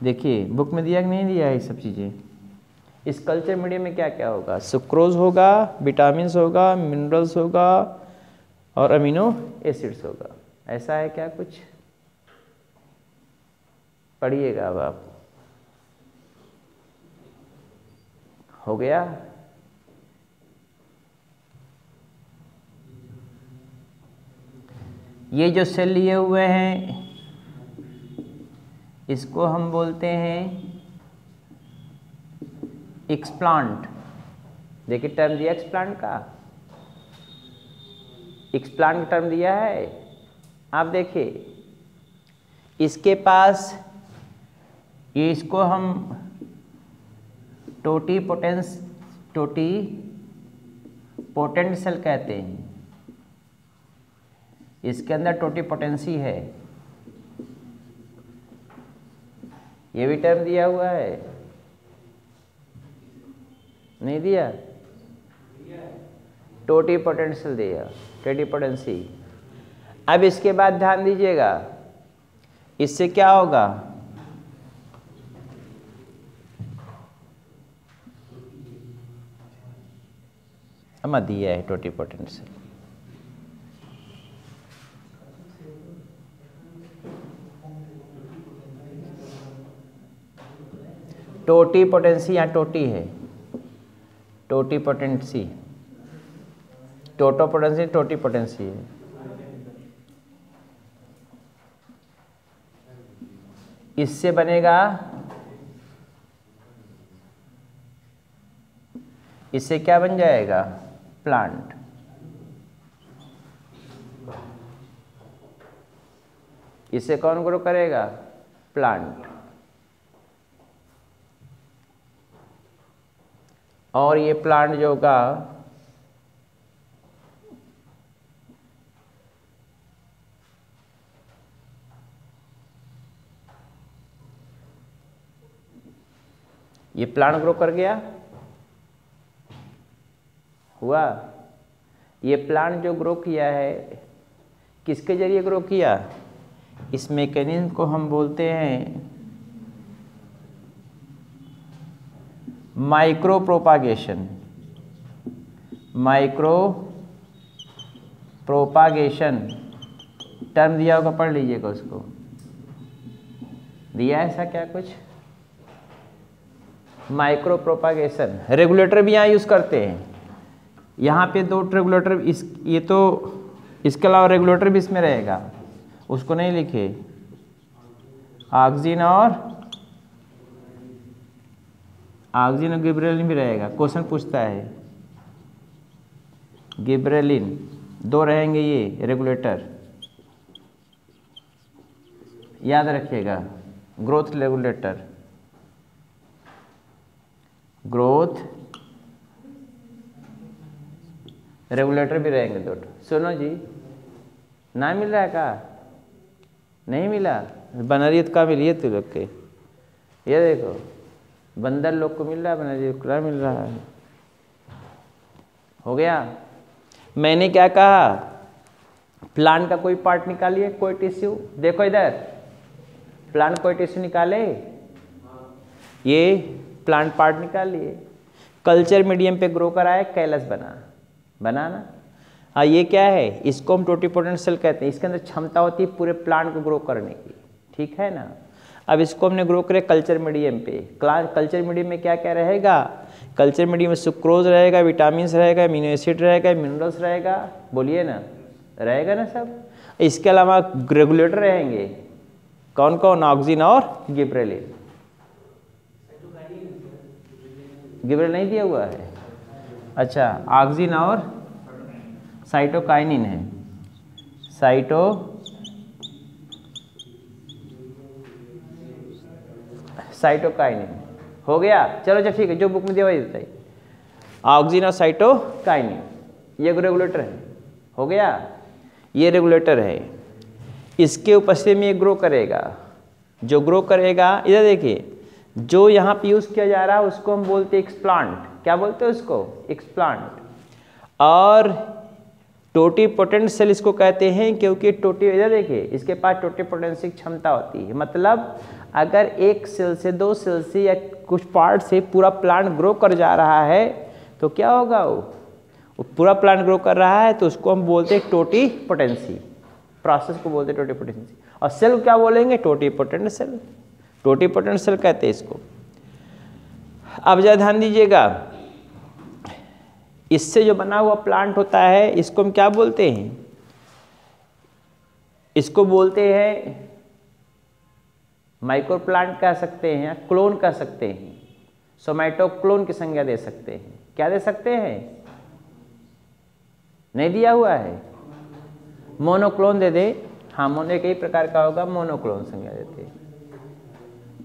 देखिए बुक में दिया कि नहीं दिया है ये सब चीज़ें। इस कल्चर मीडियम में क्या क्या होगा? सुक्रोज होगा, विटामिन्स होगा, मिनरल्स होगा और अमीनो एसिड्स होगा। ऐसा है क्या कुछ? पढ़िएगा अब आप। हो गया? ये जो सेल लिए हुए हैं इसको हम बोलते हैं एक्सप्लांट। देखिए टर्म दिया एक्सप्लांट का, एक्सप्लांट का टर्म दिया है। आप देखिए इसके पास ये, इसको हम टोटी पोटेंट सेल कहते हैं। इसके अंदर टोटी पोटेंसी है, ये भी टर्म दिया हुआ है, नहीं दिया? टोटी पोटेंशियल दिया, टोटी पोटेंसी। अब इसके बाद ध्यान दीजिएगा, इससे क्या होगा, मत दिया है टोटी पोटेंशियल। टोटी पोटेंसी यहाँ टोटी है, टोटी पोटेंसी, टोटो पोटेंसी टोटी पोटेंसी है। इससे बनेगा, इससे क्या बन जाएगा, प्लांट। इससे कौन ग्रो करेगा, प्लांट। और ये प्लांट जो होगा ये प्लांट ग्रो कर गया, हुआ। ये प्लांट जो ग्रो किया है किसके जरिए ग्रो किया, इस मैकेनिज्म को हम बोलते हैं micro propagation. Micro propagation term दिया होगा, पढ़ लीजिएगा उसको, दिया ऐसा क्या कुछ, माइक्रो प्रोपागेशन। रेगुलेटर भी यहाँ यूज़ करते हैं, यहाँ पे दो रेगुलेटर, इस ये तो, इसके अलावा रेगुलेटर भी इसमें रहेगा, उसको नहीं लिखे, ऑक्सिन और गिबरेलिन भी रहेगा। क्वेश्चन पूछता है गिबरेलिन, दो रहेंगे ये रेगुलेटर, याद रखिएगा। ग्रोथ रेगुलेटर, ग्रोथ रेगुलेटर भी रहेंगे दो। सुनो जी, ना मिल रहा है का, नहीं मिला, बनरियत का मिली है तू लोग के, ये देखो बंदर लोग को मिल रहा है, बनरियत को मिल रहा है। हो गया। मैंने क्या कहा, प्लांट का कोई पार्ट निकालिए, कोई टिश्यू, देखो इधर प्लांट कोई टिश्यू निकाले, ये प्लांट पार्ट निकाल लिए, कल्चर मीडियम पे ग्रो कराए, कैलस बना ना। हाँ ये क्या है, इसको हम टोटीपोटेंट सेल कहते हैं। इसके अंदर क्षमता होती है पूरे प्लांट को ग्रो करने की, ठीक है ना। अब इसको हमने ग्रो करे कल्चर मीडियम पे। कल्चर मीडियम में क्या क्या रहेगा, कल्चर मीडियम में सुक्रोज रहेगा, विटामिन रहेगा, अमीनो एसिड रहेगा, मिनरल्स रहेगा, बोलिए ना, रहेगा ना सब। इसके अलावा रेगुलेटर रहेंगे, कौन कौन, ऑक्सिन और गिबरेलिन। गिबरेलिन नहीं दिया हुआ है, अच्छा, ऑक्सिन और साइटोकाइनिन है, साइटोकाइनिन हो गया। चलो अच्छा ठीक है, जो बुक में दिया वही बताइए, ऑक्सिन और साइटोकाइनिन, ये रेगुलेटर है, हो गया, ये रेगुलेटर है। इसके उपस्थिति में ये ग्रो करेगा, जो ग्रो करेगा, इधर देखिए, जो यहाँ पे यूज़ किया जा रहा है उसको हम बोलते हैं एक्सप्लांट। क्या बोलते हैं उसको, एक्सप्लांट। और टोटीपोटेंट सेल इसको कहते हैं क्योंकि टोटी, इधर देखिए, इसके पास टोटीपोटेंसी की क्षमता होती है। मतलब अगर एक सेल से, दो सेल से या कुछ पार्ट से पूरा प्लांट ग्रो कर जा रहा है तो क्या होगा, वो पूरा प्लांट ग्रो कर रहा है तो उसको हम बोलते हैं टोटीपोटेंसी, प्रोसेस को बोलते हैं टोटीपोटेंसी। और सेल क्या बोलेंगे, टोटीपोटेंट सेल, टोटीपोटेंट सेल कहते हैं इसको। अब जरा ध्यान दीजिएगा, इससे जो बना हुआ प्लांट होता है इसको हम क्या बोलते हैं, इसको बोलते हैं माइक्रो प्लांट कह सकते हैं या क्लोन कह सकते हैं, सोमैटो क्लोन की संज्ञा दे सकते हैं। क्या दे सकते हैं? नहीं दिया हुआ है, मोनोक्लोन दे दे। हाँ, मोनो एक ही प्रकार का होगा, मोनोक्लोन संज्ञा देते।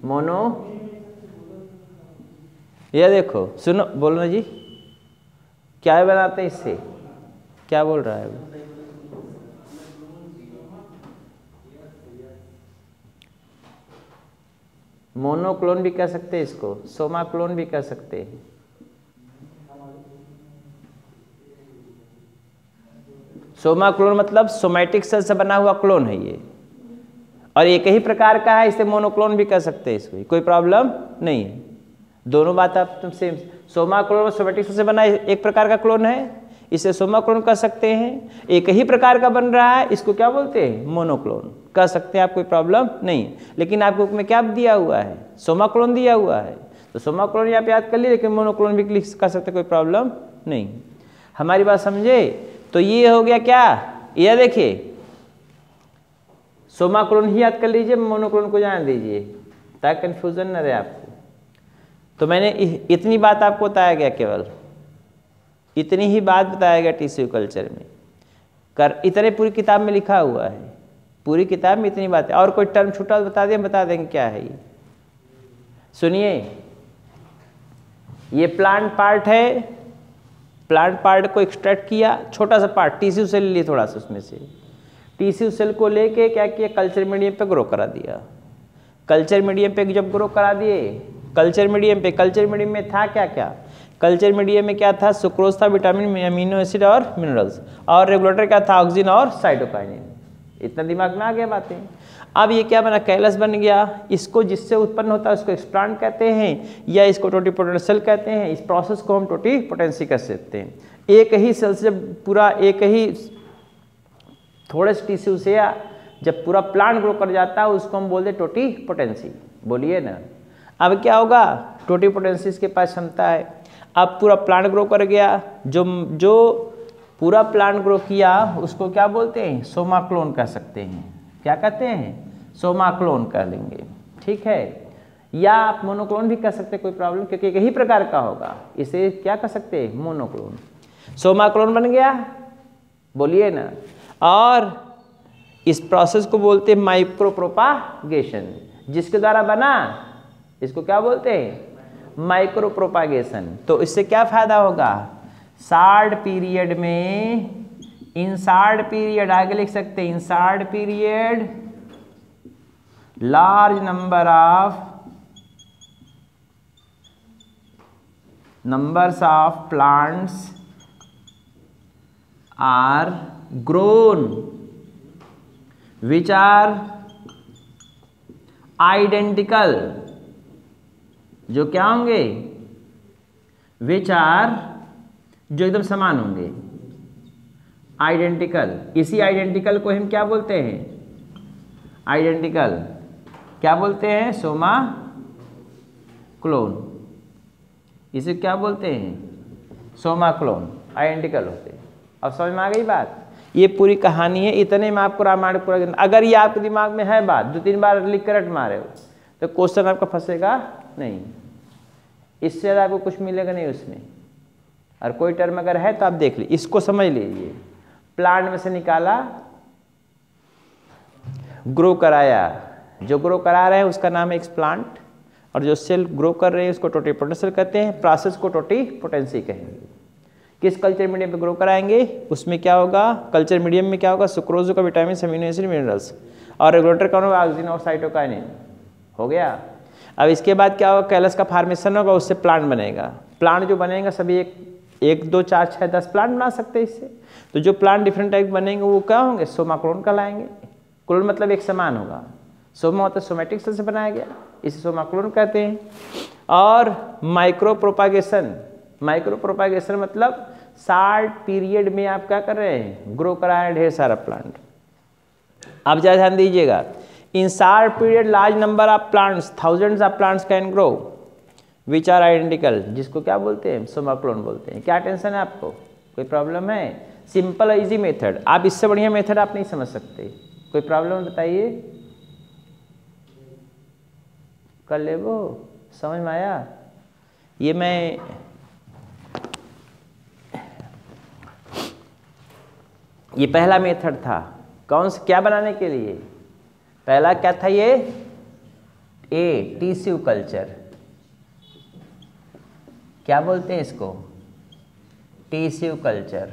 मोनो, ये देखो सुनो, बोलो ना जी, क्या बनाते हैं इससे? क्या बोल रहा है वो? मोनोक्लोन भी कह सकते हैं इसको, सोमाक्लोन भी कह सकते हैं। सोमाक्लोन मतलब सोमैटिक सेल से बना हुआ क्लोन है ये, और एक ही प्रकार का है, इसे मोनोक्लोन भी कह सकते हैं, इसमें कोई प्रॉब्लम नहीं है। दोनों बात आप तुम सेम, सोमाक्लोन सोमैटिक सेल से बना एक प्रकार का क्लोन है, इसे सोमाक्लोन कह सकते हैं। एक ही प्रकार का बन रहा है, इसको क्या बोलते हैं? मोनोक्लोन कह सकते हैं आप, कोई प्रॉब्लम नहीं। लेकिन आपको में क्या दिया हुआ है? सोमाक्लोन दिया हुआ है, तो सोमाक्लोन आप याद कर लिए, लेकिन मोनोक्लोन भी लिख कर सकते, कोई प्रॉब्लम नहीं। हमारी बात समझे? तो ये हो गया क्या, यह देखिए, सोमाक्लोन ही याद कर लीजिए, मोनोक्लोन को जान दीजिए ताकि कंफ्यूजन न रहे आपको। तो मैंने इतनी बात आपको बताया गया, केवल इतनी ही बात बताया गया टिश्यू कल्चर में कर, इतने पूरी किताब में लिखा हुआ है, पूरी किताब में इतनी बात है। और कोई टर्म छूटा बता देंगे क्या है ये। सुनिए, ये प्लांट पार्ट है, प्लांट पार्ट को एक्सट्रैक्ट किया, छोटा सा पार्ट टिश्यू सेल लिए, थोड़ा सा उसमें से टिश्यू सेल को लेके क्या किया, कल्चर मीडियम पे ग्रो करा दिया। कल्चर मीडियम पे जब ग्रो करा दिए, कल्चर मीडियम में था क्या क्या? कल्चर मीडियम में क्या था? सुक्रोज था, विटामिन, अमीनो एसिड और मिनरल्स, और रेगुलेटर क्या था? ऑक्सीजन और साइटोकाइनिन। इतना दिमाग में आ गया बातें। अब ये क्या बना? कैलस बन गया। इसको जिससे उत्पन्न होता है उसको एक्सप्लांट कहते हैं, या इसको टोटीपोटेंशियल कहते हैं। इस प्रोसेस को हम टोटीपोटेंसी कह सकते हैं। एक ही सेल से पूरा, एक ही थोड़े से टिश्यू से जब पूरा प्लांट ग्रो कर जाता है, उसको हम बोलते हैं टोटीपोटेंसी। बोलिए ना, अब क्या होगा? टोटीपोटेंसी के पास क्षमता है। अब पूरा प्लांट ग्रो कर गया, जो पूरा प्लांट ग्रो किया उसको क्या बोलते हैं? सोमाक्लोन कह सकते हैं। क्या कहते हैं? सोमाक्लोन कह लेंगे, ठीक है। या आप मोनोक्लोन भी कह सकते हैं, कोई प्रॉब्लम, क्योंकि एक ही प्रकार का होगा, इसे क्या कह सकते हैं? मोनोक्लोन। सोमाक्लोन बन गया, बोलिए ना। और इस प्रोसेस को बोलते हैं माइक्रो प्रोपागेशन। जिसके द्वारा बना, इसको क्या बोलते हैं? Micro propagation. तो इससे क्या फायदा होगा? शार्ट पीरियड में, इन शार्ट पीरियड, आगे लिख सकते हैं, इन short period large numbers of plants are grown which are identical, जो क्या होंगे? विच आर, जो एकदम समान होंगे, आइडेंटिकल। इसी आइडेंटिकल को हम क्या बोलते हैं? आइडेंटिकल क्या बोलते हैं? सोमा क्लोन। इसे क्या बोलते हैं? सोमा क्लोन। आइडेंटिकल होते हैं। अब समझ में आ गई बात? ये पूरी कहानी है, इतने में आपको रामायण पूरा। अगर ये आपके दिमाग में है बात, 2-3 बार लिख कर रट मारे हो, तो क्वेश्चन आपका फंसेगा नहीं। इससे ज़्यादा आपको कुछ मिलेगा नहीं उसमें। और कोई टर्म अगर है तो आप देख लीजिए, इसको समझ लीजिए। प्लांट में से निकाला, ग्रो कराया, जो ग्रो करा रहे हैं उसका नाम है एक्सप्लांट, और जो सेल ग्रो कर रहे हैं उसको टोटीपोटेंशियल कहते हैं। प्रोसेस को टोटीपोटेंसी कहेंगे। किस कल्चर मीडियम पे ग्रो कराएंगे? उसमें क्या होगा? कल्चर मीडियम में क्या होगा? सुक्रोज का, विटामिन, अमीनो एसिड, मिनरल्स, और रेगुलेटर कौन होगा? ऑक्सीजन और साइटोकाइनिन। हो गया। अब इसके बाद क्या होगा? कैलस का फार्मेशन होगा, उससे प्लांट बनेगा। प्लांट जो बनेगा सभी 1, 2, 4, 6, 10 प्लांट बना सकते हैं इससे। तो जो प्लांट डिफरेंट टाइप बनेंगे वो क्या होंगे? सोमाक्लोन कहलाएंगे। क्लोन मतलब एक समान होगा। सोमा होता है सोमैटिक सेल से बनाया गया, इसे सोमाक्लोन कहते हैं। और माइक्रो प्रोपागेशन, माइक्रो प्रोपागेशन मतलब शार्ट पीरियड में आप क्या कर रहे हैं? ग्रो करा रहे हैं ढेर सारा प्लांट। आप ज़्यादा ध्यान दीजिएगा। In short period large number of plants, thousands of plants can grow which are identical, जिसको क्या बोलते हैं? सोमाक्लोन बोलते हैं। क्या टेंशन है आपको? कोई प्रॉब्लम है? Simple easy method. आप इससे बढ़िया मेथड आप नहीं समझ सकते। कोई प्रॉब्लम बताइए? कर ले वो, समझ में आया? ये मैं ये पहला मेथड था। कौन सा, क्या बनाने के लिए? पहला क्या था ये? Tissue culture. क्या बोलते हैं इसको? Tissue culture.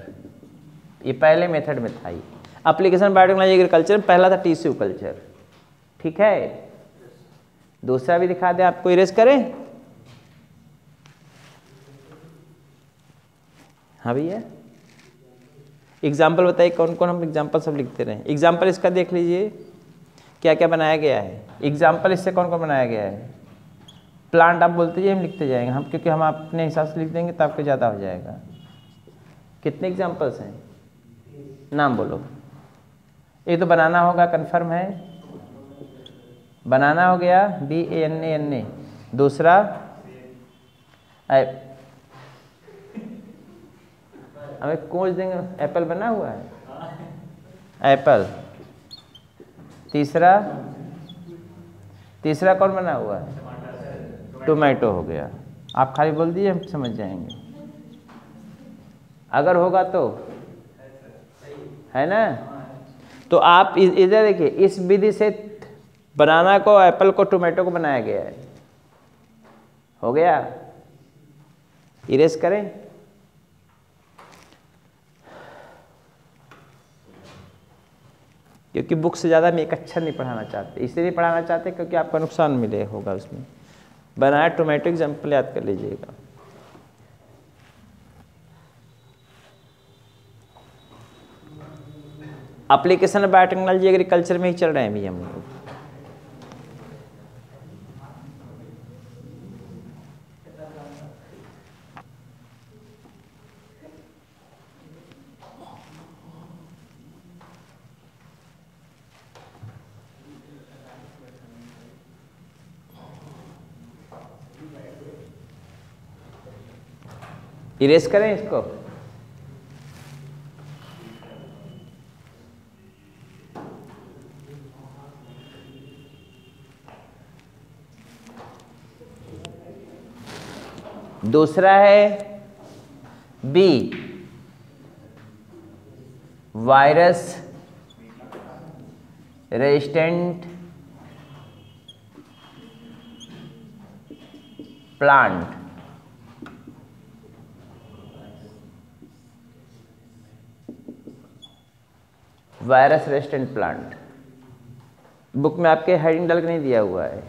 ये पहले मेथड में था। ये एप्लीकेशन बायोटेक्नोलॉजी एग्रीकल्चर में पहला था टिश्यू कल्चर। ठीक है, दूसरा भी दिखा दें आपको, इरेज करें? हाँ भैया, एग्जाम्पल बताइए कौन कौन, हम एग्जाम्पल सब लिखते रहे। एग्जाम्पल इसका देख लीजिए क्या क्या बनाया गया है। एग्जाम्पल इससे कौन कौन बनाया गया है? प्लांट आप बोलते जाइए, हम लिखते जाएंगे हम, क्योंकि हम अपने हिसाब से लिख देंगे तो आपके ज़्यादा हो जाएगा। कितने एग्जाम्पल्स हैं? नाम बोलो। एक तो बनाना होगा, कंफर्म है? बनाना हो गया, BANANA। दूसरा हमें खोज देंगे, एप्पल बना हुआ है, एप्पल। तीसरा कौन बना हुआ है? टोमेटो हो गया। आप खाली बोल दीजिए, हम समझ जाएंगे। अगर होगा तो है ना। तो आप इधर देखिए, इस विधि से बनाना को, एप्पल को, टोमेटो को बनाया गया है। हो गया, इरेज करें। क्योंकि बुक से ज़्यादा हम एक अक्षर नहीं पढ़ाना चाहते, इसलिए नहीं पढ़ाना चाहते क्योंकि आपका नुकसान मिले होगा उसमें। बनाया टोमेटो एग्जाम्पल याद कर लीजिएगा। एप्लीकेशन बायोटेक्नोलॉजी एग्रीकल्चर में ही चल रहे हैं भी हम लोग। इरेज करें इसको। दूसरा है B, virus resistant plant. Virus resistant plant book में आपके हेडिंग डाल के नहीं दिया हुआ है,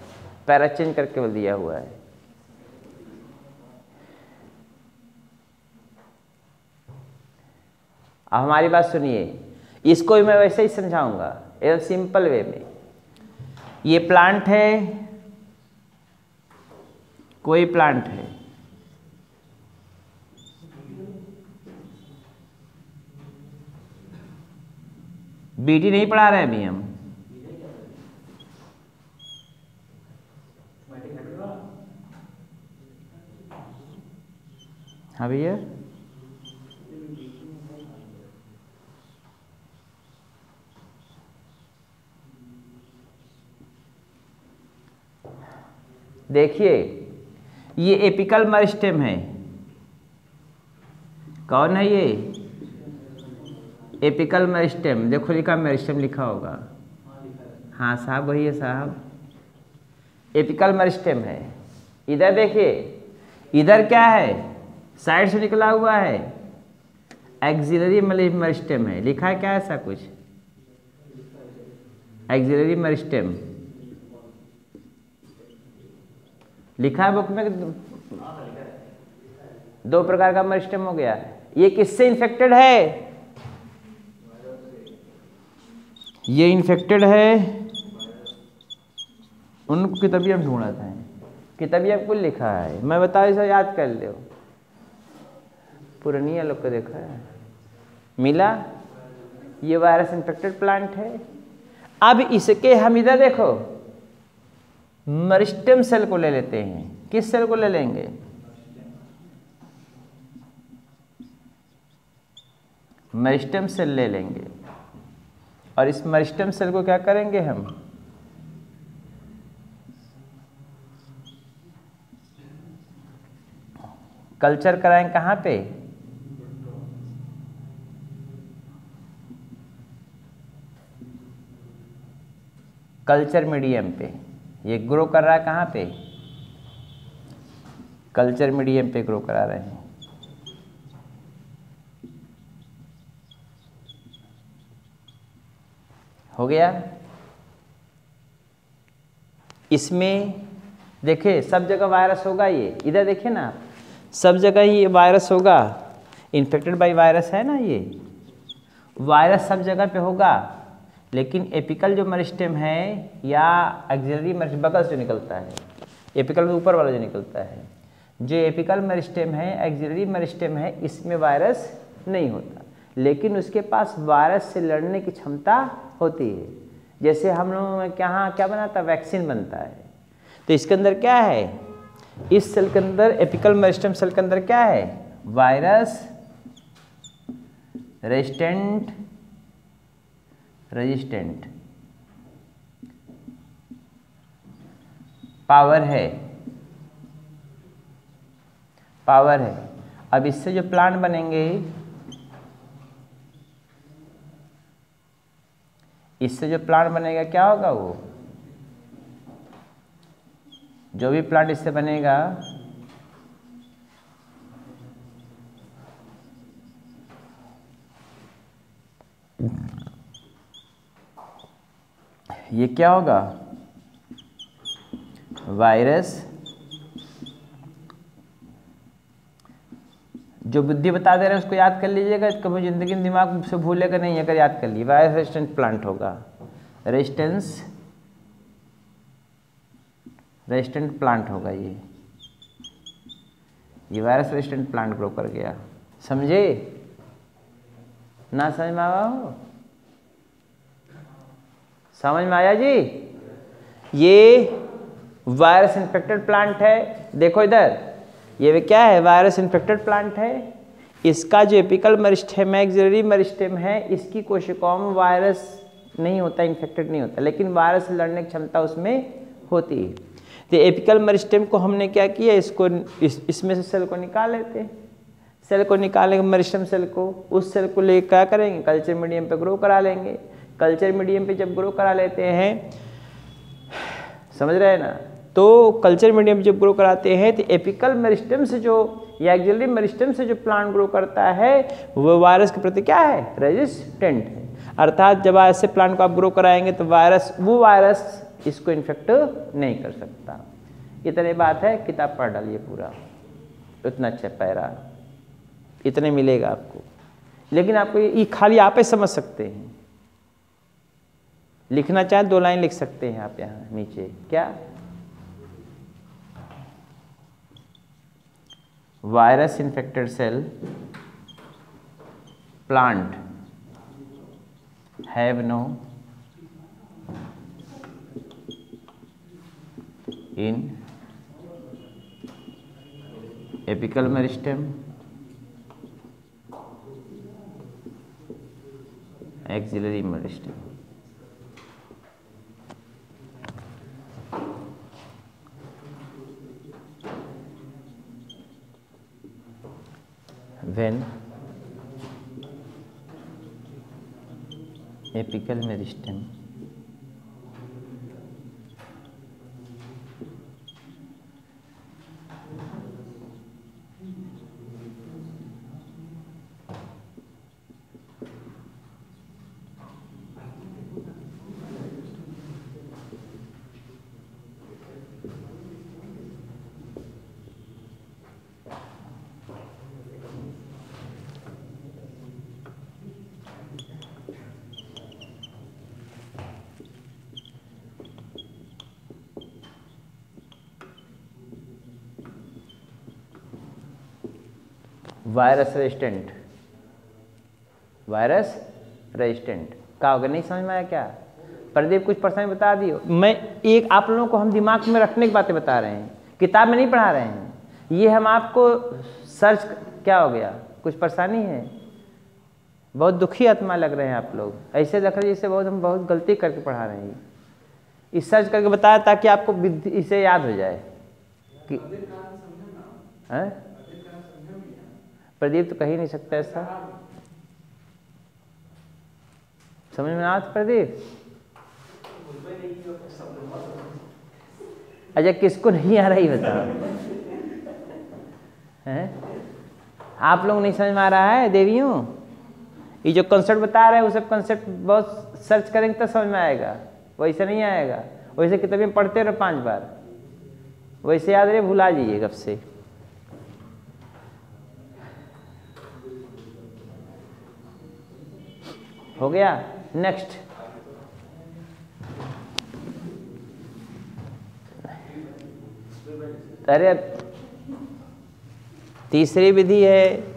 पैरा चेंज करके दिया हुआ है। अब हमारी बात सुनिए, इसको भी मैं वैसे ही समझाऊंगा एकदम सिंपल वे में। ये प्लांट है, कोई प्लांट है, बीटी नहीं पढ़ा रहे अभी हम। हाँ भैया, देखिए ये एपिकल मेरिस्टेम है। कौन है ये? Apical meristem. देखो लिखा, मेरिस्टेम लिखा होगा। हाँ साहब, वही है साहब, एपिकल मेरिस्टेम है। इधर देखिए, इधर क्या है? साइड से निकला हुआ है, एक्सिलरी मेरिस्टेम है। लिखा है क्या ऐसा कुछ? एक्सिलरी मेरिस्टेम लिखा है बुक में। दो प्रकार का मेरिस्टेम हो गया। ये किससे इन्फेक्टेड है? ये इन्फेक्टेड है, उनको किताबियाँ ढूंढते हैं, किताबियाँ कुल लिखा है। मैं बता इसे याद कर लो, पुरानिया लोग को देखा है, मिला। ये वायरस इन्फेक्टेड प्लांट है। अब इसके हम इधर देखो, मेरिस्टेम सेल को ले लेते हैं। किस सेल को ले लेंगे? मेरिस्टेम सेल ले लेंगे। और इस मेरिस्टेम सेल को क्या करेंगे हम? कल्चर कराएं कहाँ पे? कल्चर मीडियम पे। ये ग्रो कर रहा है कहाँ पे? कल्चर मीडियम पे ग्रो करा रहे हैं। हो गया। इसमें देखिए सब जगह वायरस होगा, ये इधर देखिए ना, सब जगह ये वायरस होगा, इन्फेक्टेड बाय वायरस है ना, ये वायरस सब जगह पे होगा। लेकिन एपिकल जो मेरिस्टेम है या एक्सिलरी मेरिस्टेम बगल से निकलता है, एपिकल में ऊपर वाला जो निकलता है, जो एपिकल मेरिस्टेम है, एक्सिलरी मेरिस्टेम है, इसमें वायरस नहीं होता, लेकिन उसके पास वायरस से लड़ने की क्षमता होती है। जैसे हम लोगों में क्या बनाता है? वैक्सीन बनता है। तो इसके अंदर क्या है? इस सेल के अंदर, एपिकल मेरिस्टेम सेल के अंदर क्या है? वायरस रेजिस्टेंट पावर है। अब इससे जो प्लांट बनेंगे, इससे जो प्लांट बनेगा क्या होगा? वो जो भी प्लांट इससे बनेगा ये क्या होगा? वायरस। जो बुद्धि बता दे रहे हैं उसको याद कर लीजिएगा, कभी जिंदगी में दिमाग से भूलेगा नहीं, अगर याद कर लिए। वायरस रेजिस्टेंट प्लांट होगा, रेजिस्टेंट प्लांट होगा। ये वायरस रेजिस्टेंट प्लांट ग्रो कर गया। समझे? ना समझ में आया हो? समझ में आया जी? ये वायरस इन्फेक्टेड प्लांट है। देखो इधर, ये क्या है? वायरस इन्फेक्टेड प्लांट है। इसका जो एपिकल मेरिस्टेम है, एक्सिलरी मेरिस्टेम है, इसकी कोशिकाओं में वायरस नहीं होता, इन्फेक्टेड नहीं होता, लेकिन वायरस से लड़ने की क्षमता उसमें होती है। तो एपिकल मेरिस्टेम को हमने क्या किया? इसको इसमें से सेल को निकाल लेते हैं। सेल को निकालेंगे, मेरिस्टेम सेल को, उस सेल को लेकर क्या करेंगे? कल्चर मीडियम पे ग्रो करा लेंगे। कल्चर मीडियम पे जब ग्रो करा लेते हैं, समझ रहे हैं ना, तो कल्चर मीडियम जब ग्रो कराते हैं तो एपिकल मेरिस्टेम से जो या एक्सिलरी मेरिस्टेम से जो प्लांट ग्रो करता है वो वायरस के प्रति क्या है? रेजिस्टेंट है। अर्थात जब ऐसे प्लांट को आप ग्रो कराएंगे तो वो वायरस इसको इन्फेक्ट नहीं कर सकता। इतनी बात है, किताब पढ़ डालिए पूरा, इतना अच्छा पैरा, इतने मिलेगा आपको। लेकिन आपको ये खाली आप ही समझ सकते हैं। लिखना चाहे 2 लाइन लिख सकते हैं आप यहाँ नीचे। क्या? Virus infected cell plant have no in apical meristem, axillary meristem. When apical meristem virus resistant का होगा। नहीं समझ में आया क्या? प्रदीप कुछ परेशानी बता दियो। मैं एक आप लोगों को हम दिमाग में रखने की बातें बता रहे हैं, किताब में नहीं पढ़ा रहे हैं। ये हम आपको सर्च, क्या हो गया? कुछ परेशानी है? बहुत दुखी आत्मा लग रहे हैं आप लोग, ऐसे लग रहे जैसे हम बहुत गलती करके पढ़ा रहे हैं। इस सर्च करके बताया ताकि आपको इसे याद हो जाए कि प्रदीप तो कह ही नहीं सकता ऐसा। समझ में आता प्रदीप? अच्छा किसको नहीं आ रही बताओ? हैं? आप लोग नहीं समझ में आ रहा है देवियों? ये जो कॉन्सेप्ट बता रहे हैं वो सब कॉन्सेप्ट बहुत सर्च करेंगे तो समझ में आएगा, वैसे नहीं आएगा। वैसे किताब में पढ़ते रहो 5 बार, वैसे याद रहे भुला जाइए कब से। हो गया? नेक्स्ट अरे तीसरी विधि है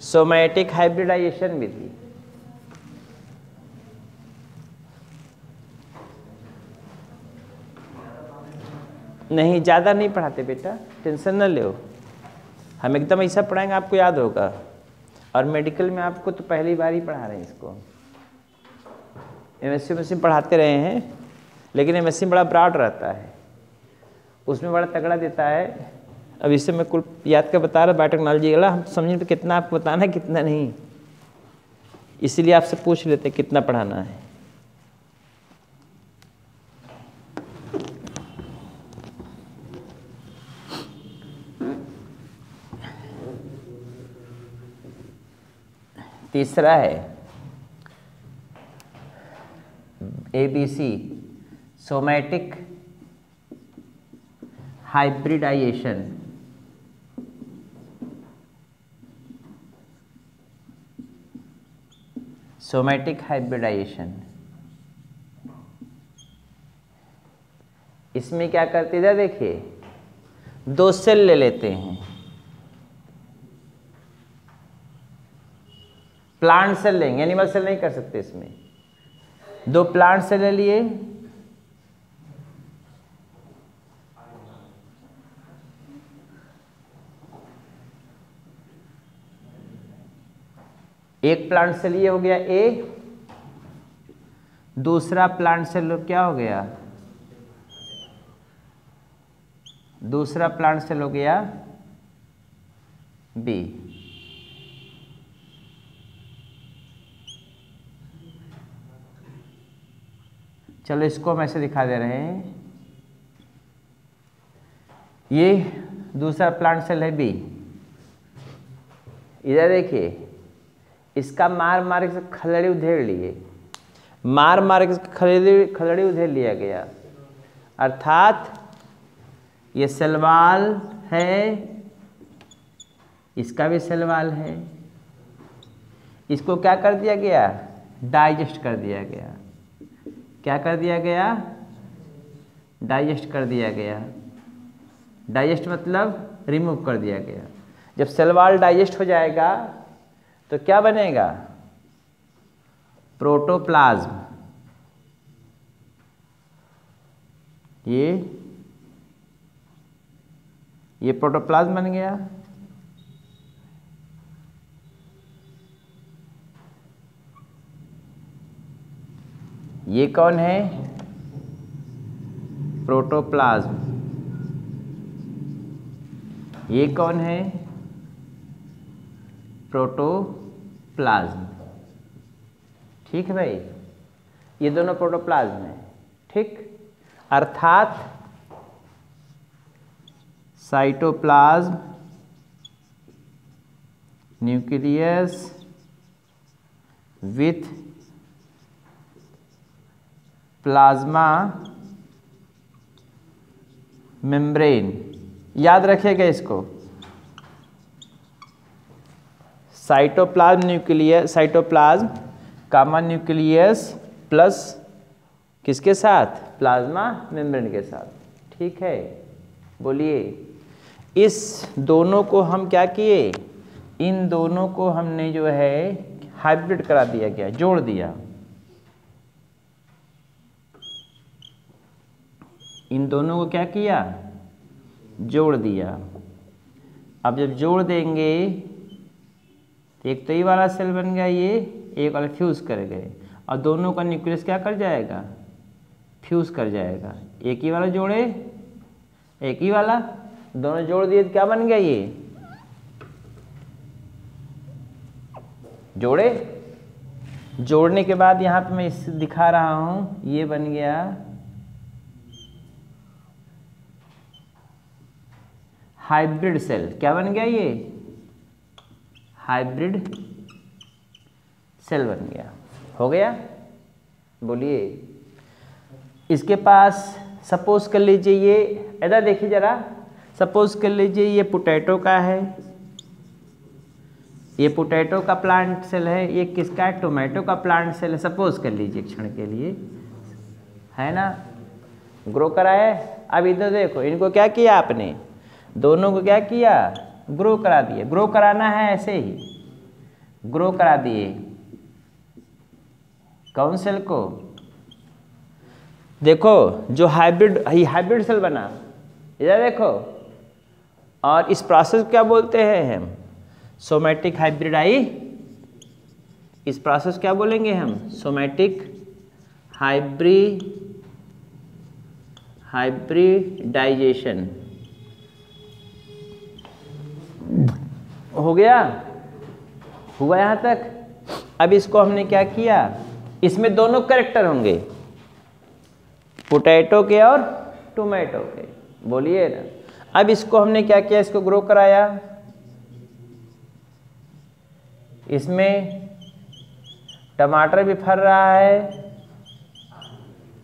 सोमैटिक हाइब्रिडाइजेशन विधि। नहीं ज़्यादा नहीं पढ़ाते बेटा, टेंशन न लो, हम एकदम ऐसा पढ़ाएंगे आपको याद होगा। और मेडिकल में आपको तो पहली बार ही पढ़ा रहे हैं इसको। एमएससी पढ़ाते रहे हैं, लेकिन एमएससी बड़ा ब्रॉड रहता है, उसमें बड़ा तगड़ा देता है। अब इससे मैं कुल याद कर बता रहा बायोटेक्नोलॉजी वाला, हम समझें तो कितना आपको बताना है कितना नहीं, इसीलिए आपसे पूछ लेते कितना पढ़ाना है। तीसरा है ABC somatic hybridization. Somatic hybridization इसमें क्या करते थे देखिए, 2 सेल ले लेते हैं, प्लांट सेल लेंगे, एनिमल सेल नहीं कर सकते इसमें। 2 प्लांट सेल ले लिए, एक प्लांट सेल ये हो गया A, दूसरा प्लांट सेल क्या हो गया, दूसरा प्लांट सेल हो गया B। चलो इसको हम ऐसे दिखा दे रहे हैं, ये दूसरा प्लांट सेल है B। इधर देखिए, इसका मार मार के खलड़ी उधेड़ लिए, मार मार के खलड़ी उधेड़ लिया गया, अर्थात ये सेलवाल है, इसका भी सेलवाल है। इसको क्या कर दिया गया, डाइजेस्ट कर दिया गया। क्या कर दिया गया, डाइजेस्ट कर दिया गया। डाइजेस्ट मतलब रिमूव कर दिया गया। जब सेलवाल डाइजेस्ट हो जाएगा तो क्या बनेगा, प्रोटोप्लाज्म। ये प्रोटोप्लाज्म बन गया। ये कौन है, प्रोटोप्लाज्म। ये कौन है, प्रोटोप्लाज्म। ठीक है भाई, ये दोनों प्रोटोप्लाज्म है। ठीक, अर्थात cytoplasm, nucleus with plasma membrane. याद रखिएगा इसको, साइटोप्लाज्म न्यूक्लियस, साइटोप्लाज्म कामा न्यूक्लियस प्लस किसके साथ, प्लाज्मा मेम्ब्रेन के साथ। ठीक है, बोलिए। इस दोनों को हम क्या किए, इन दोनों को हमने जो है हाइब्रिड करा दिया गया, जोड़ दिया। इन दोनों को क्या किया, जोड़ दिया। अब जब जोड़ देंगे तो एक तो ये वाला सेल बन गया, ये एक वाला फ्यूज कर गए, और दोनों का न्यूक्लियस क्या कर जाएगा, फ्यूज कर जाएगा। एक ही वाला जोड़े, एक ही वाला, दोनों जोड़ दिए तो क्या बन गया, ये जोड़े। जोड़ने के बाद यहाँ पे मैं इस दिखा रहा हूँ, ये बन गया हाइब्रिड सेल। क्या बन गया? ये हाइब्रिड सेल बन गया। हो गया? बोलिए। इसके पास सपोज कर लीजिए ये, इधर देखिए जरा, सपोज कर लीजिए ये पोटैटो का है, ये पोटैटो का प्लांट सेल है, ये किसका है? टोमेटो का प्लांट सेल है। सपोज कर लीजिए क्षण के लिए, है ना, ग्रो कराया है। अब इधर देखो, इनको क्या किया आपने? दोनों को क्या किया? ग्रो करा दिए। ग्रो कराना है ऐसे ही, ग्रो करा दिए। कौन सेल को? देखो जो हाइब्रिड सेल बना, इधर देखो। और इस प्रोसेस को क्या बोलते हैं हम? Somatic hybridize. इस प्रोसेस क्या बोलेंगे हम? Somatic hybridization. हो गया? हुआ यहाँ तक? अब इसको हमने क्या किया? इसमें दोनों कैरेक्टर होंगे, पोटैटो के और टोमेटो के। बोलिए ना। अब इसको हमने क्या किया? इसको ग्रो कराया। इसमें टमाटर भी फर रहा है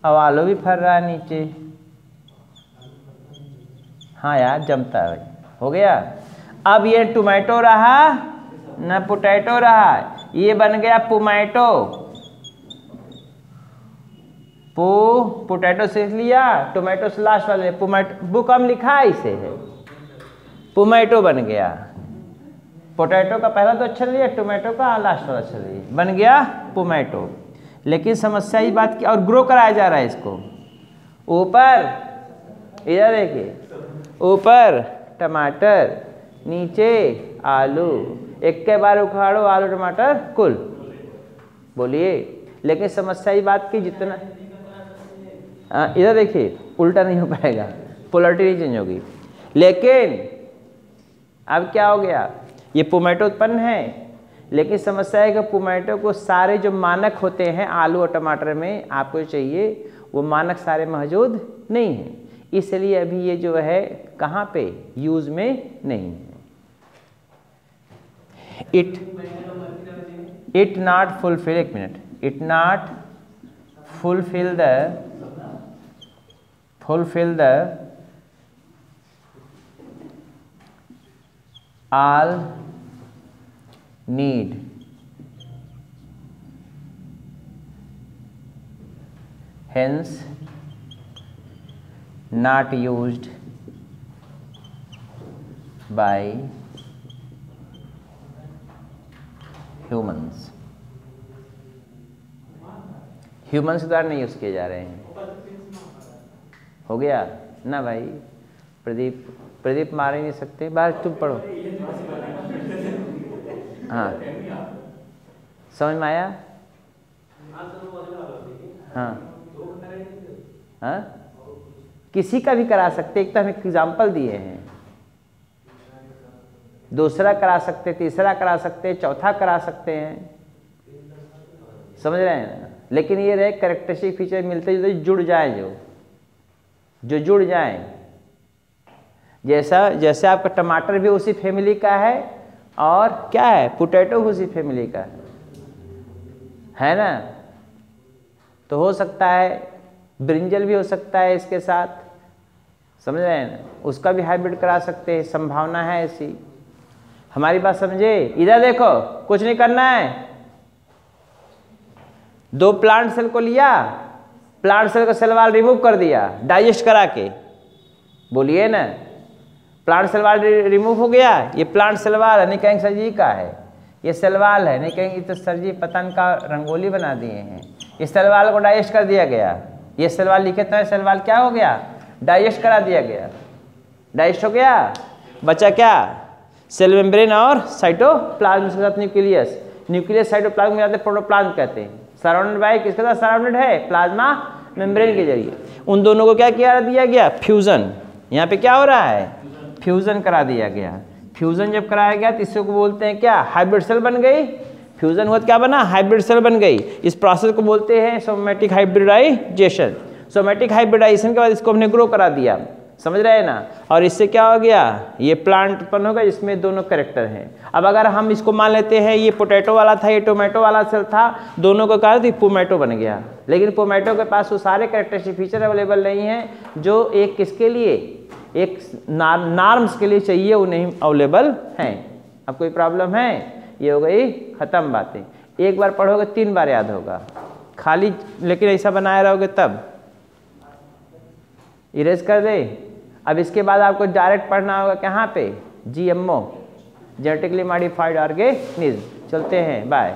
और आलू भी फर रहा है नीचे। हाँ यार, जमता है भाई। हो गया? अब ये टोमेटो रहा ना पोटैटो रहा, ये बन गया पोमैटो। पोटैटो से लिया, टोमेटो से लास्ट वाले पोमैटो, बुक हम लिखा है इसे है, पोमैटो बन गया। पोटैटो का पहला तो अक्षर लिया, टोमेटो का लास्ट वाला अक्षर लिया, बन गया पोमैटो। लेकिन समस्या ये बात की, और ग्रो कराया जा रहा है इसको ऊपर, इधर देखिए, ऊपर टमाटर, नीचे आलू, एक के बार उखाड़ो आलू टमाटर कुल। बोलिए। लेकिन समस्या ये बात की, जितना इधर देखिए उल्टा नहीं हो पाएगा, पोलैरिटी नहीं चेंज होगी। लेकिन अब क्या हो गया? ये पोमैटो उत्पन्न है, लेकिन समस्या है कि पोमैटो को सारे जो मानक होते हैं आलू और टमाटर में आपको चाहिए, वो मानक सारे मौजूद नहीं हैं। इसलिए अभी ये जो है कहाँ पे यूज में नहीं है। इट नॉट फुलफिल, एक minute, it not fulfill the all need, hence not used by humans। Humans द्वारा नहीं यूज किए जा रहे हैं। हो गया ना भाई? प्रदीप मार ही नहीं सकते, बाहर तुम पढ़ो। हाँ, समझ में आया? हाँ हाँ, किसी का भी करा सकते। एक तो हम एग्जाम्पल दिए हैं, दूसरा करा सकते, तीसरा करा सकते, चौथा करा सकते हैं। समझ रहे हैं ना? लेकिन ये रहे कैरेक्टरिस्टिक फीचर मिलते जुलते जुड़ जाए, जो जुड़ जाए। जैसे आपका टमाटर भी उसी फैमिली का है, और क्या है, पोटैटो उसी फैमिली का है ना। तो हो सकता है ब्रिंजल भी हो सकता है इसके साथ, समझ रहे हैं ना, उसका भी हाइब्रिड करा सकते हैं, संभावना है ऐसी। हमारी बात समझे? इधर देखो, कुछ नहीं करना है। दो प्लांट सेल को लिया, प्लांट सेल का सेल वाल रिमूव कर दिया डाइजेस्ट करा के। बोलिए ना, प्लांट सेल वाल रिमूव हो गया। ये प्लांट सेल वाल है, नहीं कहेंगे सर जी का है, ये सेल वाल है, नहीं कहेंगे तो सर जी पतंग का रंगोली बना दिए हैं। इस सेल वाल को डाइजेस्ट कर दिया गया, ये सेल वाल लिखे तो सेल वाल क्या हो गया? डाइजेस्ट करा दिया गया, डाइजेस्ट हो गया। बचा क्या? सेल मेम्ब्रेन और साइटोप्लाज्म के साथ न्यूक्लियस। न्यूक्लियस साइटोप्लाज्म में जाते प्रोटोप्लाज्म कहते हैं। सराउंडेड बाय, किसके साथ सराउंडेड है? प्लाज्मा मेम्ब्रेन के जरिए। उन दोनों को क्या किया दिया गया? फ्यूजन। यहाँ पे क्या हो रहा है? फ्यूजन करा दिया गया। फ्यूजन जब कराया गया तो इसको बोलते हैं क्या? हाइब्रिड सेल बन गई। फ्यूजन हुआ तो क्या बना, हाइब्रिड सेल बन गई। इस प्रोसेस को बोलते हैं सोमेटिक हाइब्रिडाइजेशन। सोमेटिक हाइब्रिडाइजेशन के बाद इसको हमने ग्रो करा दिया, समझ रहे हैं ना, और इससे क्या हो गया, ये प्लांट उत्पन्न होगा जिसमें दोनों कैरेक्टर हैं। अब अगर हम इसको मान लेते हैं ये पोटैटो वाला था, ये टोमेटो वाला सेल था, दोनों को कारण तो पोमेटो बन गया, लेकिन पोमेटो के पास वो सारे कैरेक्टरिस्टिक फीचर अवेलेबल नहीं है जो एक किसके लिए, एक नॉर्म्स के लिए चाहिए, वो नहीं अवेलेबल हैं। अब कोई प्रॉब्लम है, ये हो गई खत्म बातें। एक बार पढ़ोगे 3 बार याद होगा खाली, लेकिन ऐसा बनाए रहोगे तब इरेज कर दे। अब इसके बाद आपको डायरेक्ट पढ़ना होगा कहाँ पे, GMO, जेनेटिकली मॉडिफाइड ऑर्गेनिज्म। चलते हैं, बाय।